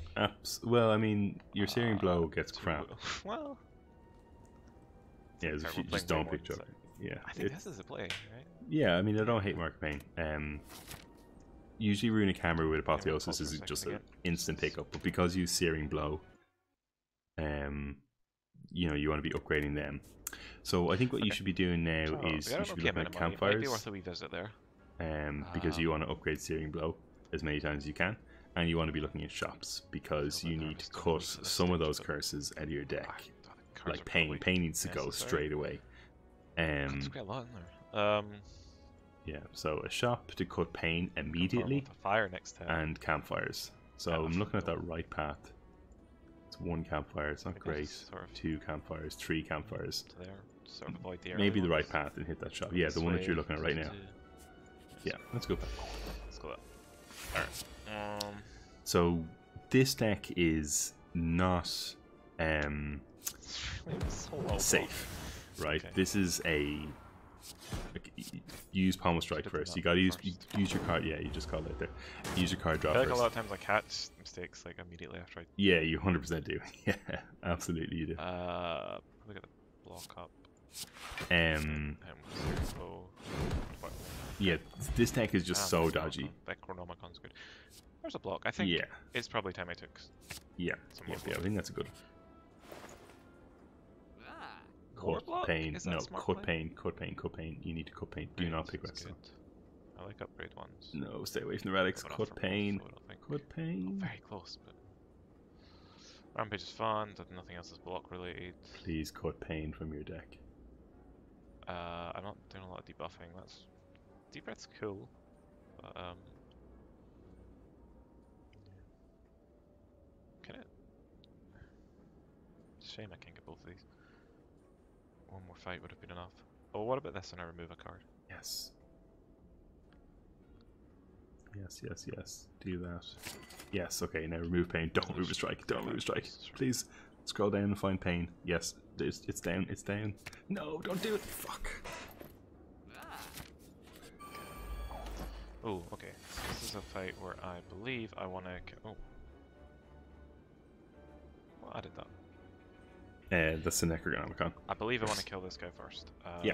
Well, I mean, your Searing Blow gets crap. Well. Yeah, if you just don't pick up. Yeah. I think this is a play, right? Yeah, I mean, I don't hate Mark of Pain. Usually Runic Hammer with Apotheosis is just an instant pickup, but because you Searing Blow, you know, you want to be upgrading them. So I think what you should be doing now is you should be looking at Campfires. Might be worth a wee visit there. Because you want to upgrade Searing Blow as many times as you can, and you want to be looking at shops because you need to cut some of those curses out of your deck. Like Pain needs to go straight away. There's quite a lot in there. Yeah, so a shop to cut Pain immediately, fire next time, and Campfires. So I'm looking at that right path. It's 1 campfire, it's not great. 2 campfires, 3 campfires. Sort of avoid the maybe the right path and hit that shop. Yeah, the one that you're looking at right now. Yeah, let's go back. Let's go that. Alright. So this deck is not safe, right? Okay. This is a use Pommel Strike first. You gotta use your card. Yeah, you just called it there. Use your card draw I feel first. like a lot of times I catch mistakes like immediately after I. Yeah, you 100% do. Yeah, absolutely you do. Look at the block up. Yeah, this deck is just so dodgy. That Chronomicon's good. There's a block. I think it's probably time I took. Yeah, I think that's a good. Cut Pain. No, cut Pain. You need to cut Pain. Do not pick Redstone. I like upgrade ones. No, stay away from the Relics. Cut Pain. Cut Pain. Very close, but Rampage is fun. Nothing else is block related. Please cut Pain from your deck. I'm not doing a lot of debuffing. That's Deep Breath's cool, but can it? It's a shame I can't get both of these. One more fight would have been enough. Oh, what about this when I remove a card? Yes. Yes. Do that. Yes, okay, now remove Pain. Don't remove a strike. Don't remove a strike. Please scroll down and find Pain. Yes, it's down. It's down. No, don't do it. Fuck. Oh, okay. So this is a fight where I believe I want to... Oh. What added that? That's the Necronomicon. I believe I want to kill this guy first. Yeah.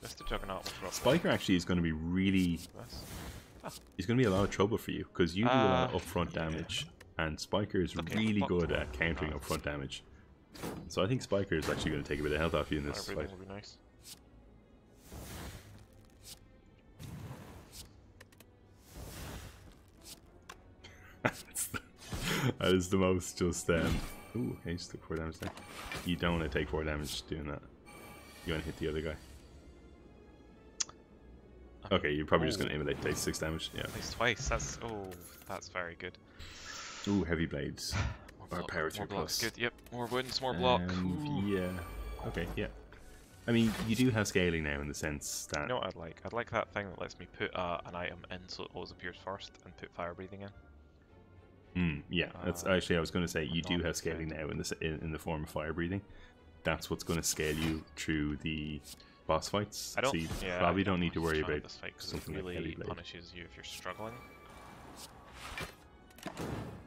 Mr. Juggernaut will Spiker actually is going to be really... He's going to be a lot of trouble for you, because you do a lot of upfront damage, and Spiker is really good at countering upfront damage. So I think Spiker is actually going to take a bit of health off you in this fight. Will be nice. That is the most just... Ooh, okay, just took 4 damage there. You don't want to take 4 damage doing that. You want to hit the other guy. Okay, you're probably just going to immolate, take 6 damage. Yeah. At least twice. That's very good. Ooh, Heavy Blades. Or Power 3 plus. Good. Yep. More wounds, more block. Yeah. Okay. Yeah. I mean, you do have scaling now in the sense that. You know what I'd like? I'd like that thing that lets me put an item in so it always appears first, and put fire breathing in. Yeah, that's actually I was going to say you do have scaling now in the form of fire breathing. That's what's going to scale you through the boss fights. So you probably don't need to worry about this fight something it really like Heavy Blade. Punishes you if you're struggling.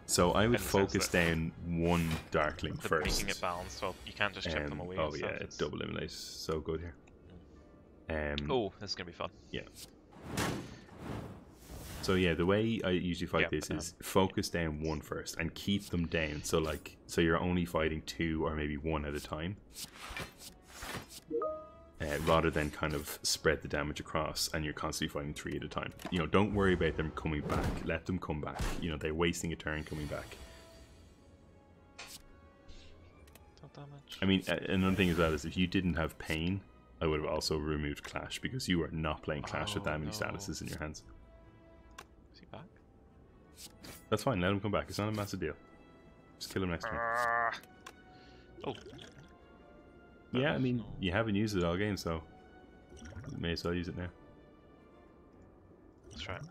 So I would focus down one Darkling first. Making it balanced, so you can't just chip them away. Oh yeah, it's double immolate. So good here. Oh, this is gonna be fun. Yeah. So yeah, the way I usually fight this is focus down one first and keep them down. So you're only fighting 2 or maybe 1 at a time. rather than kind of spread the damage across and you're constantly fighting 3 at a time. You know, don't worry about them coming back. Let them come back. You know, they're wasting a turn coming back. Damage. I mean, another thing as well is if you didn't have pain, I would have also removed Clash, because you are not playing Clash with that many statuses in your hands. Is he back? That's fine, let him come back. It's not a massive deal. Just kill him next turn. Oh. Yeah, I mean, you haven't used it all game, so you may as well use it now. Let's try it.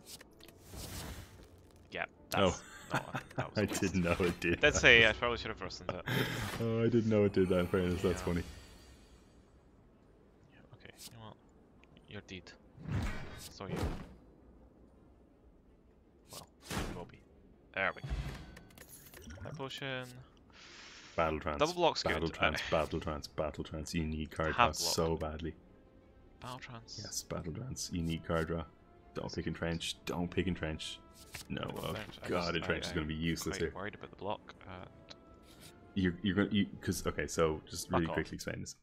Yeah. Oh. No, that was I didn't know it did. Let's say I probably should have rusted that. Oh, I didn't know it did that, in fairness. That's funny. Yeah, okay, you know what? You're dead. So you. Well, you will be. There we go. High potion. Battle trance. Double block's good. Battle trance, battle trance, battle trance. You need card Half draw block. so badly. Battle trance. Yes, battle trance. You need card draw. Don't pick Entrench. Don't pick Entrench. No, oh god, Entrench is going to be useless here. I'm worried about the block. You're going to, because, okay, so just really quickly explain this.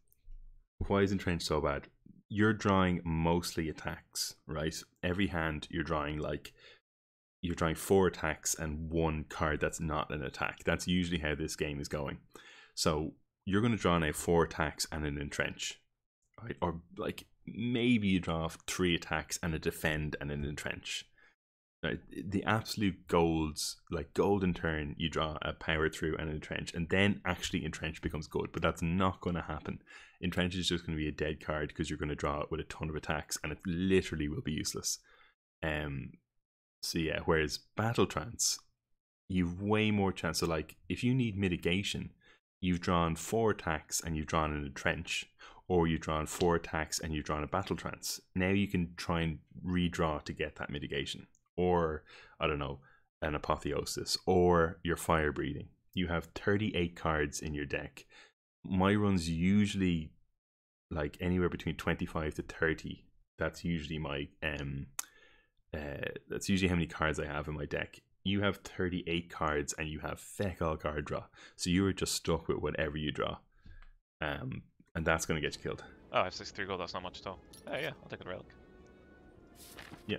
Why is Entrench so bad? You're drawing mostly attacks, right? Every hand you're drawing 4 attacks and 1 card that's not an attack. That's usually how this game is going. So you're going to draw now 4 attacks and an Entrench, right? Or like maybe you draw 3 attacks and a defend and an Entrench. Right? The absolute golds, like golden turn, you draw a power through and an Entrench, and then actually Entrench becomes good, but that's not going to happen. Entrench is just going to be a dead card because you're going to draw it with a ton of attacks and it literally will be useless. So yeah, whereas Battle Trance, you've way more chance. So like, if you need Mitigation, you've drawn 4 attacks and you've drawn an Entrench, or you've drawn 4 attacks and you've drawn a Battle Trance. Now you can try and redraw to get that Mitigation. Or, I don't know, an Apotheosis, or your Fire Breathing. You have 38 cards in your deck. My run's usually like anywhere between 25 to 30. That's usually my that's usually how many cards I have in my deck. You have 38 cards and you have feck all card draw. So you are just stuck with whatever you draw. And that's going to get you killed. Oh, I have 63 gold, that's not much at all. Oh yeah, I'll take a relic. Yeah.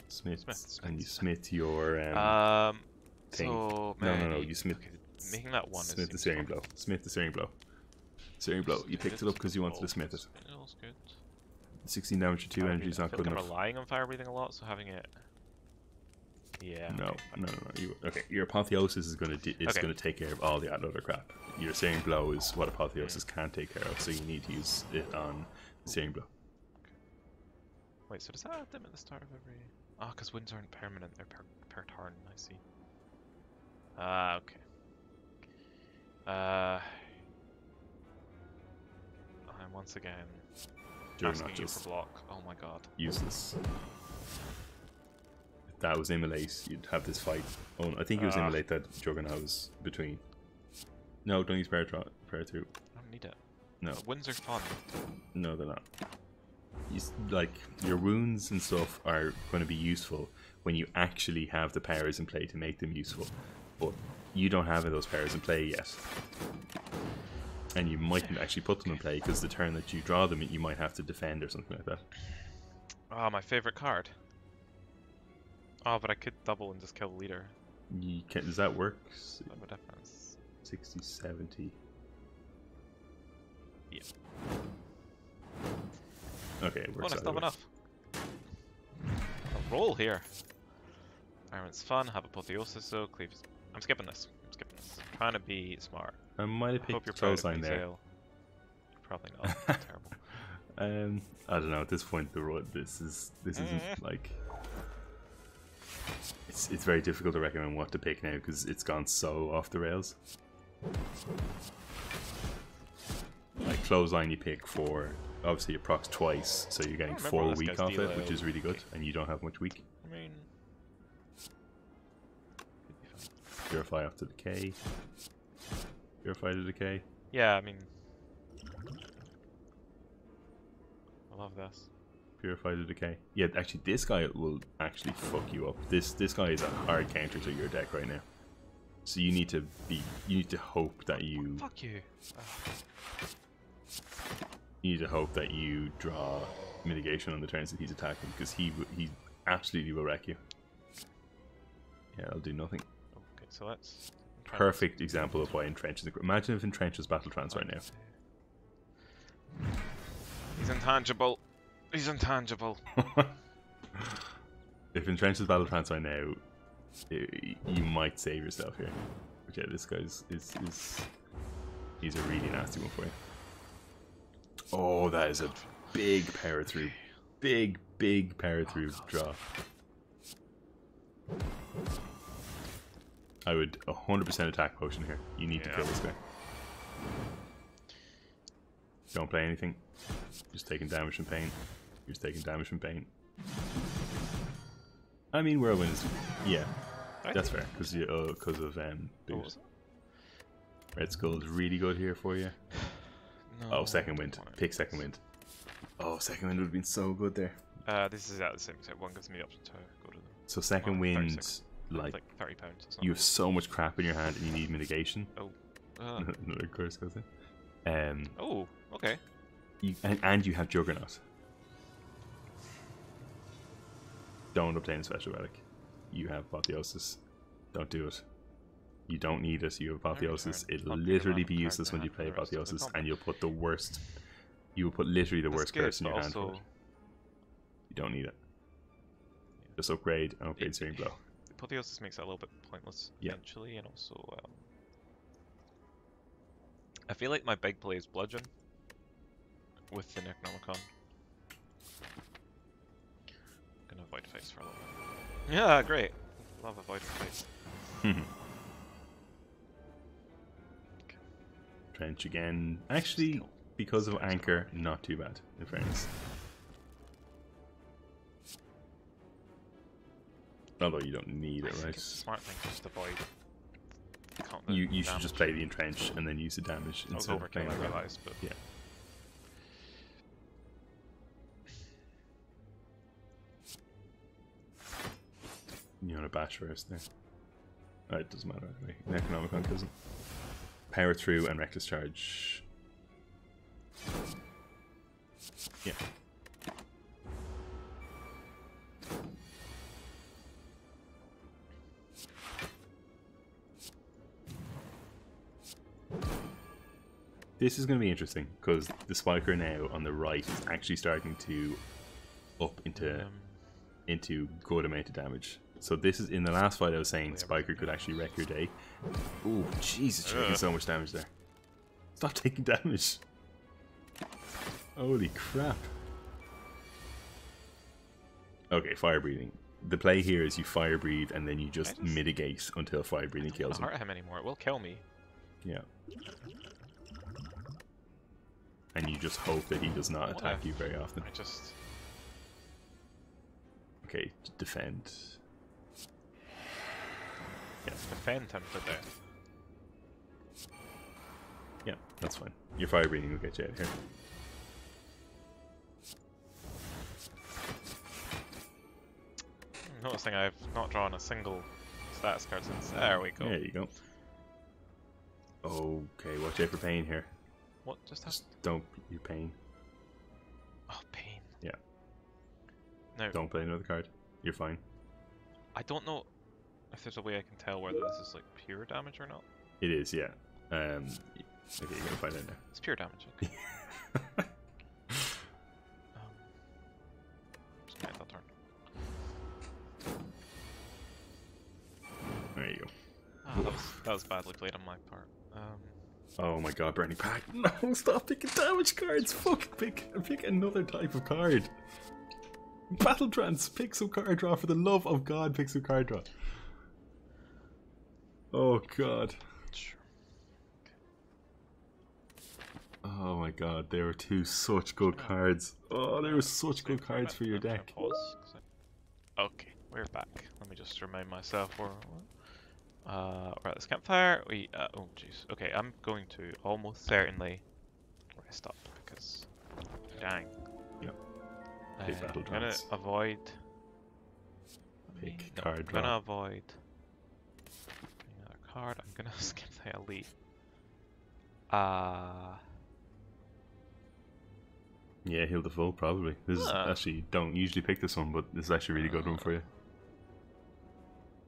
Smith. And you smith your thing. So no, you smith. Okay, making that one. Smith the Searing Blow. Smith the Searing Blow. Searing Blow. You picked it up because you wanted to smith it. Feels good. 16 damage to 2 energy is not good enough. I'm relying on fire breathing a lot, so having it. Yeah. No. Okay, your Apotheosis is going to take care of all the other crap. Your Searing Blow is what Apotheosis can't take care of, so you need to use it on the Searing Blow. Okay. Wait, so does that add them at the start of every? Ah, because winds aren't permanent; they're per turn. I see. Okay. I'm once again asking you for block. Oh my god. Useless. If that was Immolate, you'd have this fight. Oh, I think it was Immolate that Juggernaut was between. No, don't use Prayer 2. I don't need it. No. Winds are fun. No, they're not. Like, your wounds and stuff are going to be useful when you actually have the powers in play to make them useful. But you don't have those powers in play yet. And you mightn't actually put them in play because the turn that you draw them, you might have to defend or something like that. Ah, my favorite card. Oh, but I could double and just kill the leader. You can, does that work? What difference? 60, 70. Yeah. Okay, it works. That's not enough. A roll here. Environment's fun. Have Apotheosis though. Cleaves. I'm skipping this. I'm trying to be smart. I might have picked Clothesline there. Probably not. Terrible. I don't know. At this point, this isn't like. It's very difficult to recommend what to pick now because it's gone so off the rails. Like Clothesline, you pick for. Obviously, it procs twice, so you're getting 4 weak off it, which is really good, and you don't have much weak. I mean, Purify up to decay. Purify to decay. Yeah, I mean, I love this. Purify to decay. Yeah, actually, this guy will actually fuck you up. This guy is a hard counter to your deck right now. So you need to hope that you Fuck you. you need to hope that you draw mitigation on the turns that he's attacking, because he absolutely will wreck you. Yeah, I'll do nothing. Okay, so that's Perfect example of why Entrench is. Imagine if Entrench was Battle Trance right now. He's intangible. He's intangible. If Entrench is Battle Trance right now, you might save yourself here. But yeah, this guy's he's a really nasty one for you. Oh, that is a big power through. Big power through draw. I would 100% attack potion here. You need to kill this guy. Don't play anything. Just taking damage from pain. You're just taking damage from pain. I mean, whirlwind is, yeah, that's fair because of boost. Red Skull is really good here for you. No, oh, second wind. Pick second wind. Oh, second wind would have been so good there. This is at the same set. One gives me the option to go to them. So second wind, like £30 or something. you have so much crap in your hand and you need mitigation. Oh. Another curse goes in. Oh, okay. And you have Juggernaut. Don't obtain a special relic. You have Apotheosis. Don't do it. You don't need it. You have Apotheosis. It'll literally be useless when you play Apotheosis, and you'll put the worst. You will put literally the worst curse in your hand. For it. You don't need it. Just upgrade and upgrade Searing Blow. Apotheosis makes it a little bit pointless eventually, and also I feel like my big play is Bludgeon with the Necronomicon. I'm gonna avoid face for a little bit. Yeah, great. Love avoiding face. Trench again. Actually, because of Anchor, not too bad, in fairness. Although you don't need it, right? It's a smart thing to just avoid. You should just play the Entrench and then use the damage instead of playing I realised, but yeah. You want to bash first there. Oh, it doesn't matter anyway. Necronomicon doesn't. Power through and reckless charge. Yeah. This is going to be interesting because the spiker now on the right is actually starting to up into good amount of damage. So this is in the last fight I was saying spiker could actually wreck your day. Ooh, Jesus, you're taking so much damage there. Stop taking damage. Holy crap. Okay, fire breathing. The play here is you fire breathe and then you just mitigate until fire breathing kills him. I don't hurt him anymore. It will kill me. Yeah. And you just hope that he does not attack you very often. Okay, defend. Yeah, defend him to death. Yeah, that's fine. Your fire breathing will get you out of here. I'm noticing I've not drawn a single status card since. There we go. There you go. Okay, watch out for pain here. What just happened? Don't you pain. Oh, pain. Yeah. No. Don't play another card. You're fine. I don't know if there's a way I can tell whether this is like pure damage or not. It is, yeah. Okay, you're gonna find out now. It's pure damage. Okay. Just end that turn. There you go. Oh, that was badly played on my part. Oh my god, Burning Pack. No, stop picking damage cards. Fuck, pick another type of card. Battle Trance, pick some card draw. For the love of God, pick some card draw. Oh god. Sure. Okay. Oh my god, they were such good cards. Oh, they were such good cards for your deck. Okay, we're back. Let me just remind myself where we're at this campfire. Oh jeez. Okay, I'm going to almost certainly rest up because dang. Yep. I'm gonna avoid. Pick card I'm draw. gonna avoid card. I'm gonna skip the elite. Yeah, heal the full probably. This is actually, don't usually pick this one, but this is actually a really good one for you.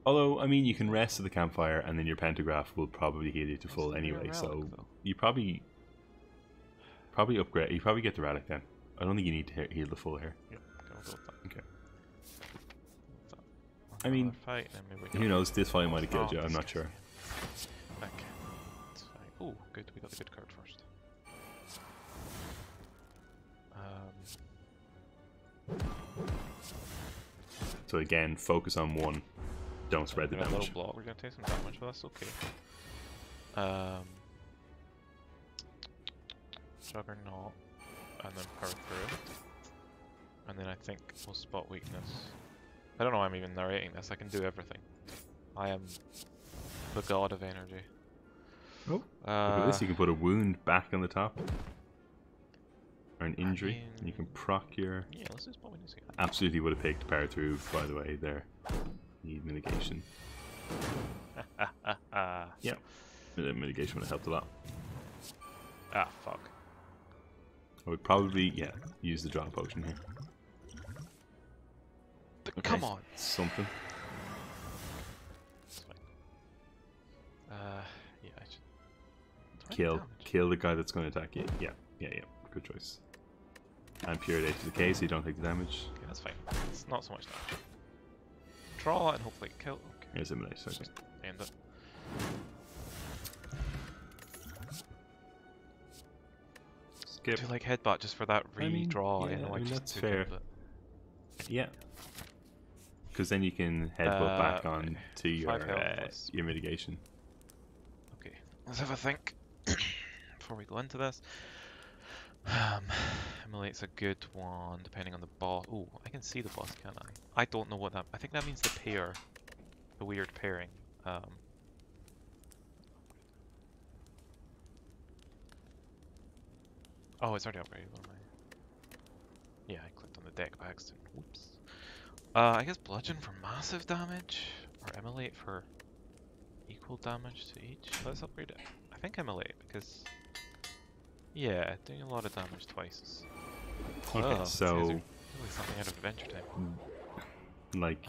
Although, I mean, you can rest at the campfire, and then your pentagraph will probably heal you to full anyway. So you probably upgrade. You probably get the relic then. I don't think you need to heal the full here. Yeah, we'll go with that. Okay. I mean, fight, who knows? This fight might have killed you. I'm not sure. Okay. Oh, good. We got the good card first. So again, focus on one. Don't spread the damage. A little block. We're gonna take some damage, but that's okay. Juggernaut, and then power through it, and then I think we'll spot weakness. I don't know why I'm even narrating this. I can do everything. I am the god of energy. Oh, look at this. You can put a wound back on the top. Or an injury. And you can proc your... Yeah, let's just spot weakness again. Absolutely would have picked power through, by the way, there. Need mitigation. Yeah. Mitigation would have helped a lot. Ah, fuck. I would probably, yeah, use the draw potion here. Okay. Come on! Something. It's fine. Yeah, I should... Kill the guy that's going to attack you. Yeah. Good choice. And Pure Day to the K so you don't take the damage. Okay, that's fine. It's not so much damage. Draw and hopefully kill. Okay. Here's Immolate, okay. Just end it. Skip. Do like headbutt just for that redraw. Yeah, I know that's fair. It. Yeah. Because then you can headbutt back on to your mitigation. Okay, let's have a think before we go into this. Immolate's a good one, depending on the boss. Oh, I can see the boss, can't I? I don't know what that... I think that means the pair. The weird pairing. Oh, it's already upgraded. What am I? Yeah, I clicked on the deck by accident. Whoops. I guess Bludgeon for massive damage? Or Immolate for equal damage to each? Let's upgrade it. I think Immolate, because... Yeah, doing a lot of damage twice is... Okay, so... Really something out of Adventure Time. Like,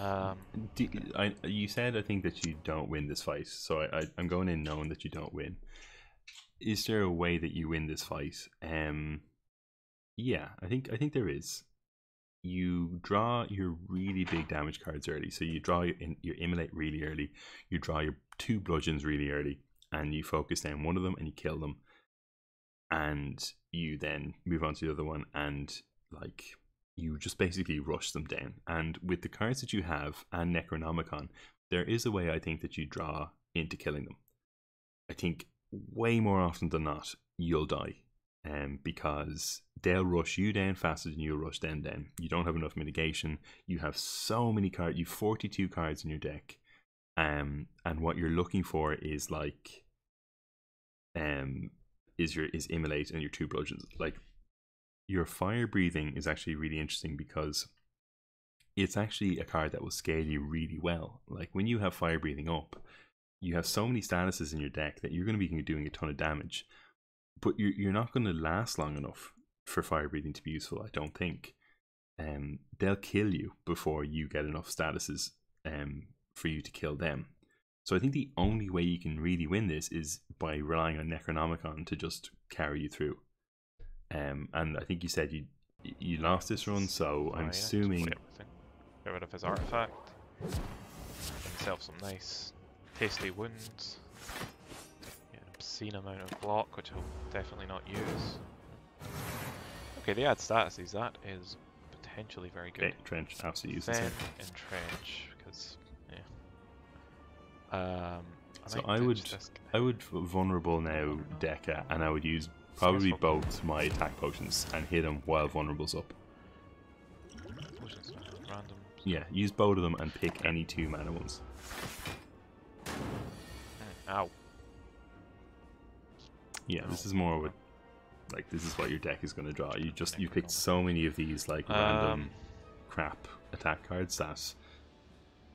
you said, I think, that you don't win this fight, so I'm going in knowing that you don't win. Is there a way that you win this fight? Yeah, I think there is. You draw your really big damage cards early, so you draw your Immolate really early, you draw your 2 bludgeons really early, and you focus down one of them and you kill them. And you then move on to the other one and like you just basically rush them down. And with the cards that you have and Necronomicon, there is a way I think that you draw into killing them. I think way more often than not you'll die, because they'll rush you down faster than you'll rush them down. You don't have enough mitigation. You have so many cards. You've 42 cards in your deck, and what you're looking for is like is Immolate and your 2 bludgeons. Like, your fire breathing is actually really interesting because it's actually a card that will scale you really well. Like, when you have fire breathing up, you have so many statuses in your deck that you're going to be doing a ton of damage, but you're not going to last long enough for fire breathing to be useful, I don't think. They'll kill you before you get enough statuses for you to kill them. So I think the only way you can really win this is by relying on Necronomicon to just carry you through. And I think you said you lost this run, so I'm assuming... Get rid of his artifact. Get himself some nice tasty wounds. Get an obscene amount of block, which I'll definitely not use. Okay, they add statuses. That is potentially very good. Okay, Trench, absolutely use then this. Entrench, because... So I would vulnerable now Deca, and I would use probably both my attack potions and hit him while vulnerable's up. Potions, random. Yeah, use both of them and pick any 2 mana ones. Ow. Yeah, this is more what, like, this is what your deck is going to draw. You picked so many of these like random crap attack cards that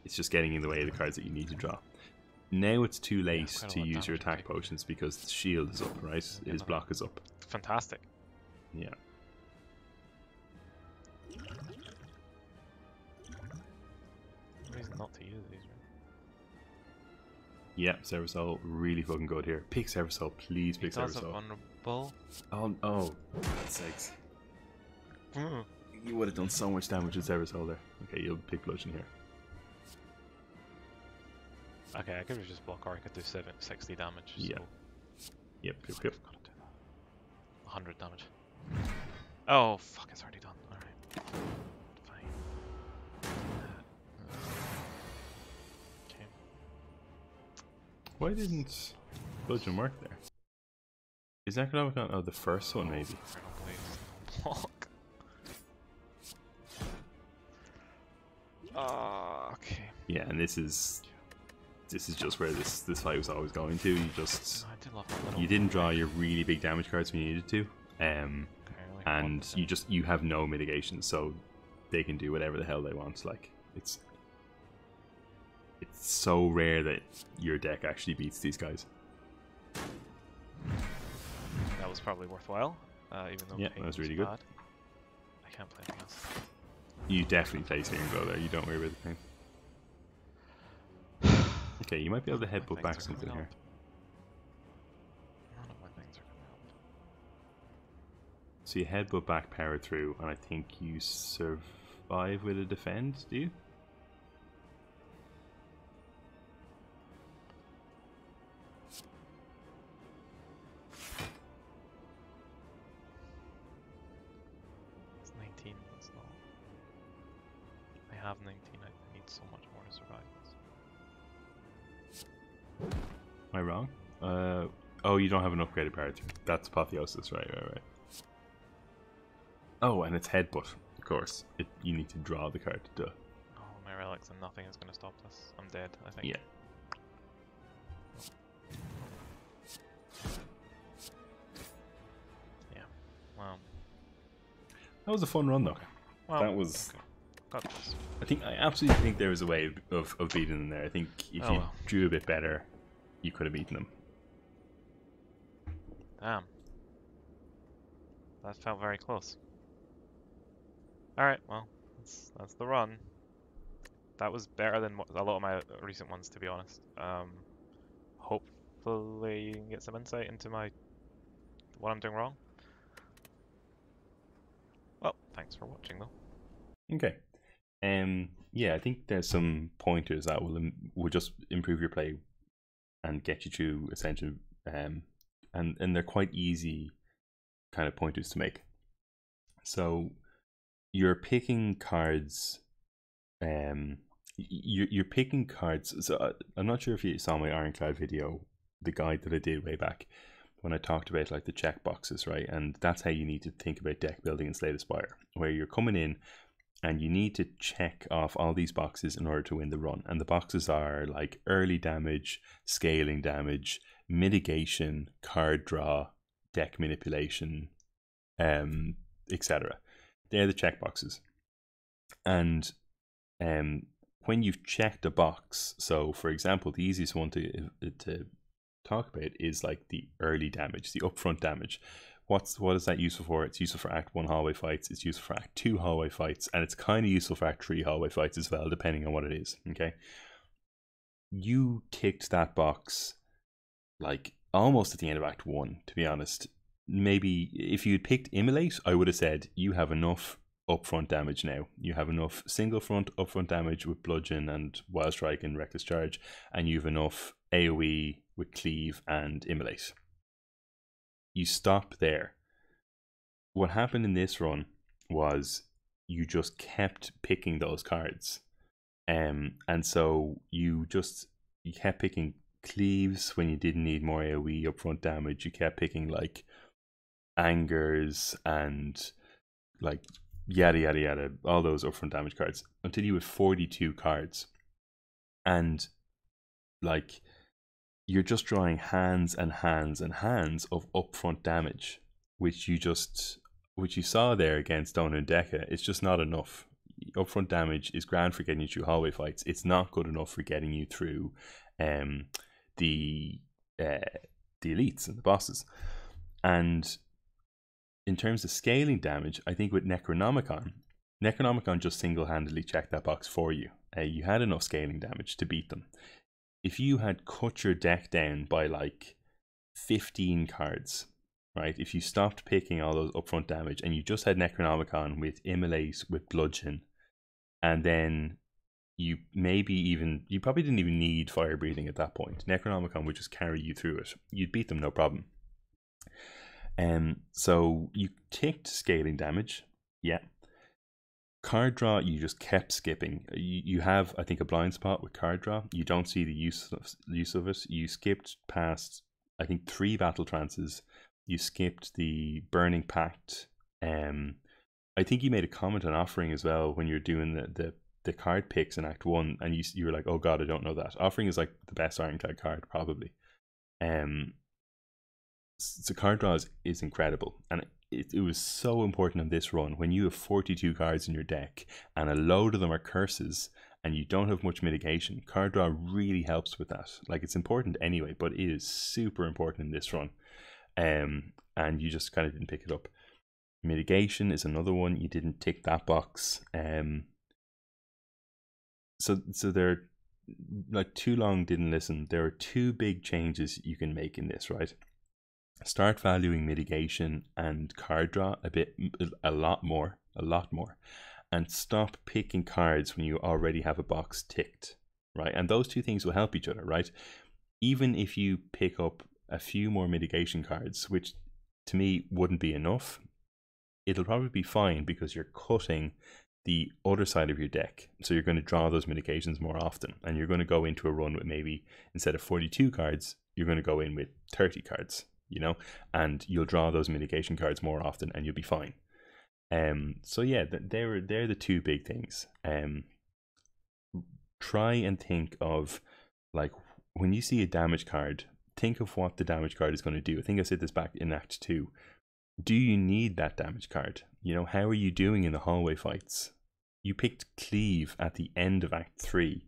it's just getting in the way of the cards that you need to draw. Now it's too Yeah, late quite a to lot of use your damage I'm attack taking. potions because the shield is up, right? Yeah, His no, block is up. fantastic. Yeah. Reason not to use these, right? Yeah, Seversol really fucking good here. Pick Seversol, please He pick does a Seversol. vulnerable. Oh, for God's sakes. Mm. You would have done so much damage with Seversol there. Okay, you'll pick Bludgeon here. Okay, I could just block, or I could do 60 damage. Yeah. So Yep. I've got to do that. 100 damage. Oh fuck! It's already done. All right. Fine. Okay. Why didn't Bludgeon work there? Is that economic on? Oh, the first one maybe. Block. Okay. Yeah, and this is just where this fight was always going to. You just I did love that little you didn't draw your really big damage cards when you needed to, okay, like and 1%. you have no mitigation, so they can do whatever the hell they want. Like it's so rare that your deck actually beats these guys. That was probably worthwhile, even though Yeah, pain that was really good. bad. I can't play anything else. You definitely play Searing Glow there. You don't worry about the pain. Okay, you might be able to None of my headbutt things back are something coming here. up. None of my things are coming up. So you headbutt back, power through, and I think you survive with a defend, do you? It's 19. It's not. I have 19. I need so much more to survive this. Am I wrong? Oh, you don't have an upgraded power through. That's Apotheosis, right. Oh, and it's headbutt, of course. You need to draw the card to do. Oh, my relics and nothing is going to stop this. I'm dead, I think. Yeah. Yeah. Well. That was a fun run, though. Okay. Well, That was. okay. Got this. I absolutely think there was a way of beating them there. I think if Oh, you well. drew a bit better, you could have beaten them. Damn. That felt very close. Alright, well, that's the run. That was better than a lot of my recent ones, to be honest. Hopefully you can get some insight into what I'm doing wrong. Well, thanks for watching though. Okay. Yeah, I think there's some pointers that will just improve your play and get you through Ascension. And they're quite easy kind of pointers to make. So you're picking cards. You're picking cards. So I'm not sure if you saw my Ironclad video, the guide that I did way back when I talked about like the check boxes, right? And that's how you need to think about deck building in Slay the Spire, where you're coming in and you need to check off all these boxes in order to win the run. And the boxes are like early damage, scaling damage, mitigation, card draw, deck manipulation, etc. They're the check boxes. And when you've checked a box, so for example, the easiest one to talk about is like the early damage, the upfront damage. What is that useful for? It's useful for Act 1 hallway fights, it's useful for Act 2 hallway fights, and it's kind of useful for Act 3 hallway fights as well, depending on what it is, okay? You ticked that box like almost at the end of Act 1, to be honest. Maybe if you'd picked Immolate, I would have said you have enough upfront damage now. You have enough single front upfront damage with Bludgeon and Wild Strike and Reckless Charge, and you have enough AoE with Cleave and Immolate. You stop there. What happened in this run was you just kept picking those cards, and so you kept picking Cleaves when you didn't need more AoE upfront damage. You kept picking like Angers and like yada yada yada, all those upfront damage cards until you had 42 cards, and like you're just drawing hands and hands and hands of upfront damage, which you saw there against Dona and Deca. It's just not enough. Upfront damage is grand for getting you through hallway fights. It's not good enough for getting you through um, the the elites and the bosses. And in terms of scaling damage, I think with Necronomicon just single-handedly checked that box for you. You had enough scaling damage to beat them. If you had cut your deck down by like 15 cards, right? If you stopped picking all those upfront damage and you just had Necronomicon with Immolate, with Bludgeon, and then you probably didn't even need Fire Breathing at that point. Necronomicon would just carry you through it. You'd beat them no problem. So you ticked scaling damage, yeah. Card draw, you just kept skipping. You have, I think, a blind spot with card draw. You don't see the use of it. You skipped past, I think, 3 battle trances. You skipped the Burning Pact. I think you made a comment on Offering as well when you're doing the card picks in Act 1, and you were like, oh god, I don't know that. Offering is like the best Ironclad card, probably. So card draw is incredible, and it was so important in this run when you have 42 cards in your deck and a load of them are curses and you don't have much mitigation. Card draw really helps with that. Like, it's important anyway, but it is super important in this run, and you just kind of didn't pick it up. Mitigation is another one, you didn't tick that box. So there, like, too long didn't listen. There are 2 big changes you can make in this, right? Start valuing mitigation and card draw a lot more, and stop picking cards when you already have a box ticked, right? And those 2 things will help each other, right? Even if you pick up a few more mitigation cards, which to me wouldn't be enough, it'll probably be fine because you're cutting the other side of your deck. So you're going to draw those mitigations more often, and you're going to go into a run with maybe, instead of 42 cards, you're going to go in with 30 cards. And you'll draw those mitigation cards more often and you'll be fine. So yeah, they're the 2 big things. Try and think of, like, when you see a damage card, think of what the damage card is going to do. I think I said this back in Act 2. Do you need that damage card? How are you doing in the hallway fights? You picked Cleave at the end of Act 3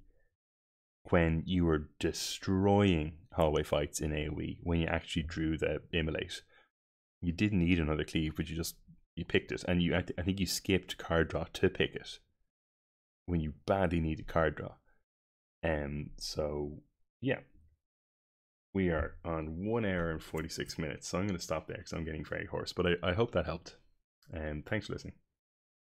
when you were destroying hallway fights in AoE, when you actually drew the Immolate. You didn't need another Cleave, but you picked it, and I think you skipped card draw to pick it when you badly needed card draw. So yeah, we are on 1 hour and 46 minutes, so I'm going to stop there because I'm getting very hoarse, but I hope that helped, and thanks for listening.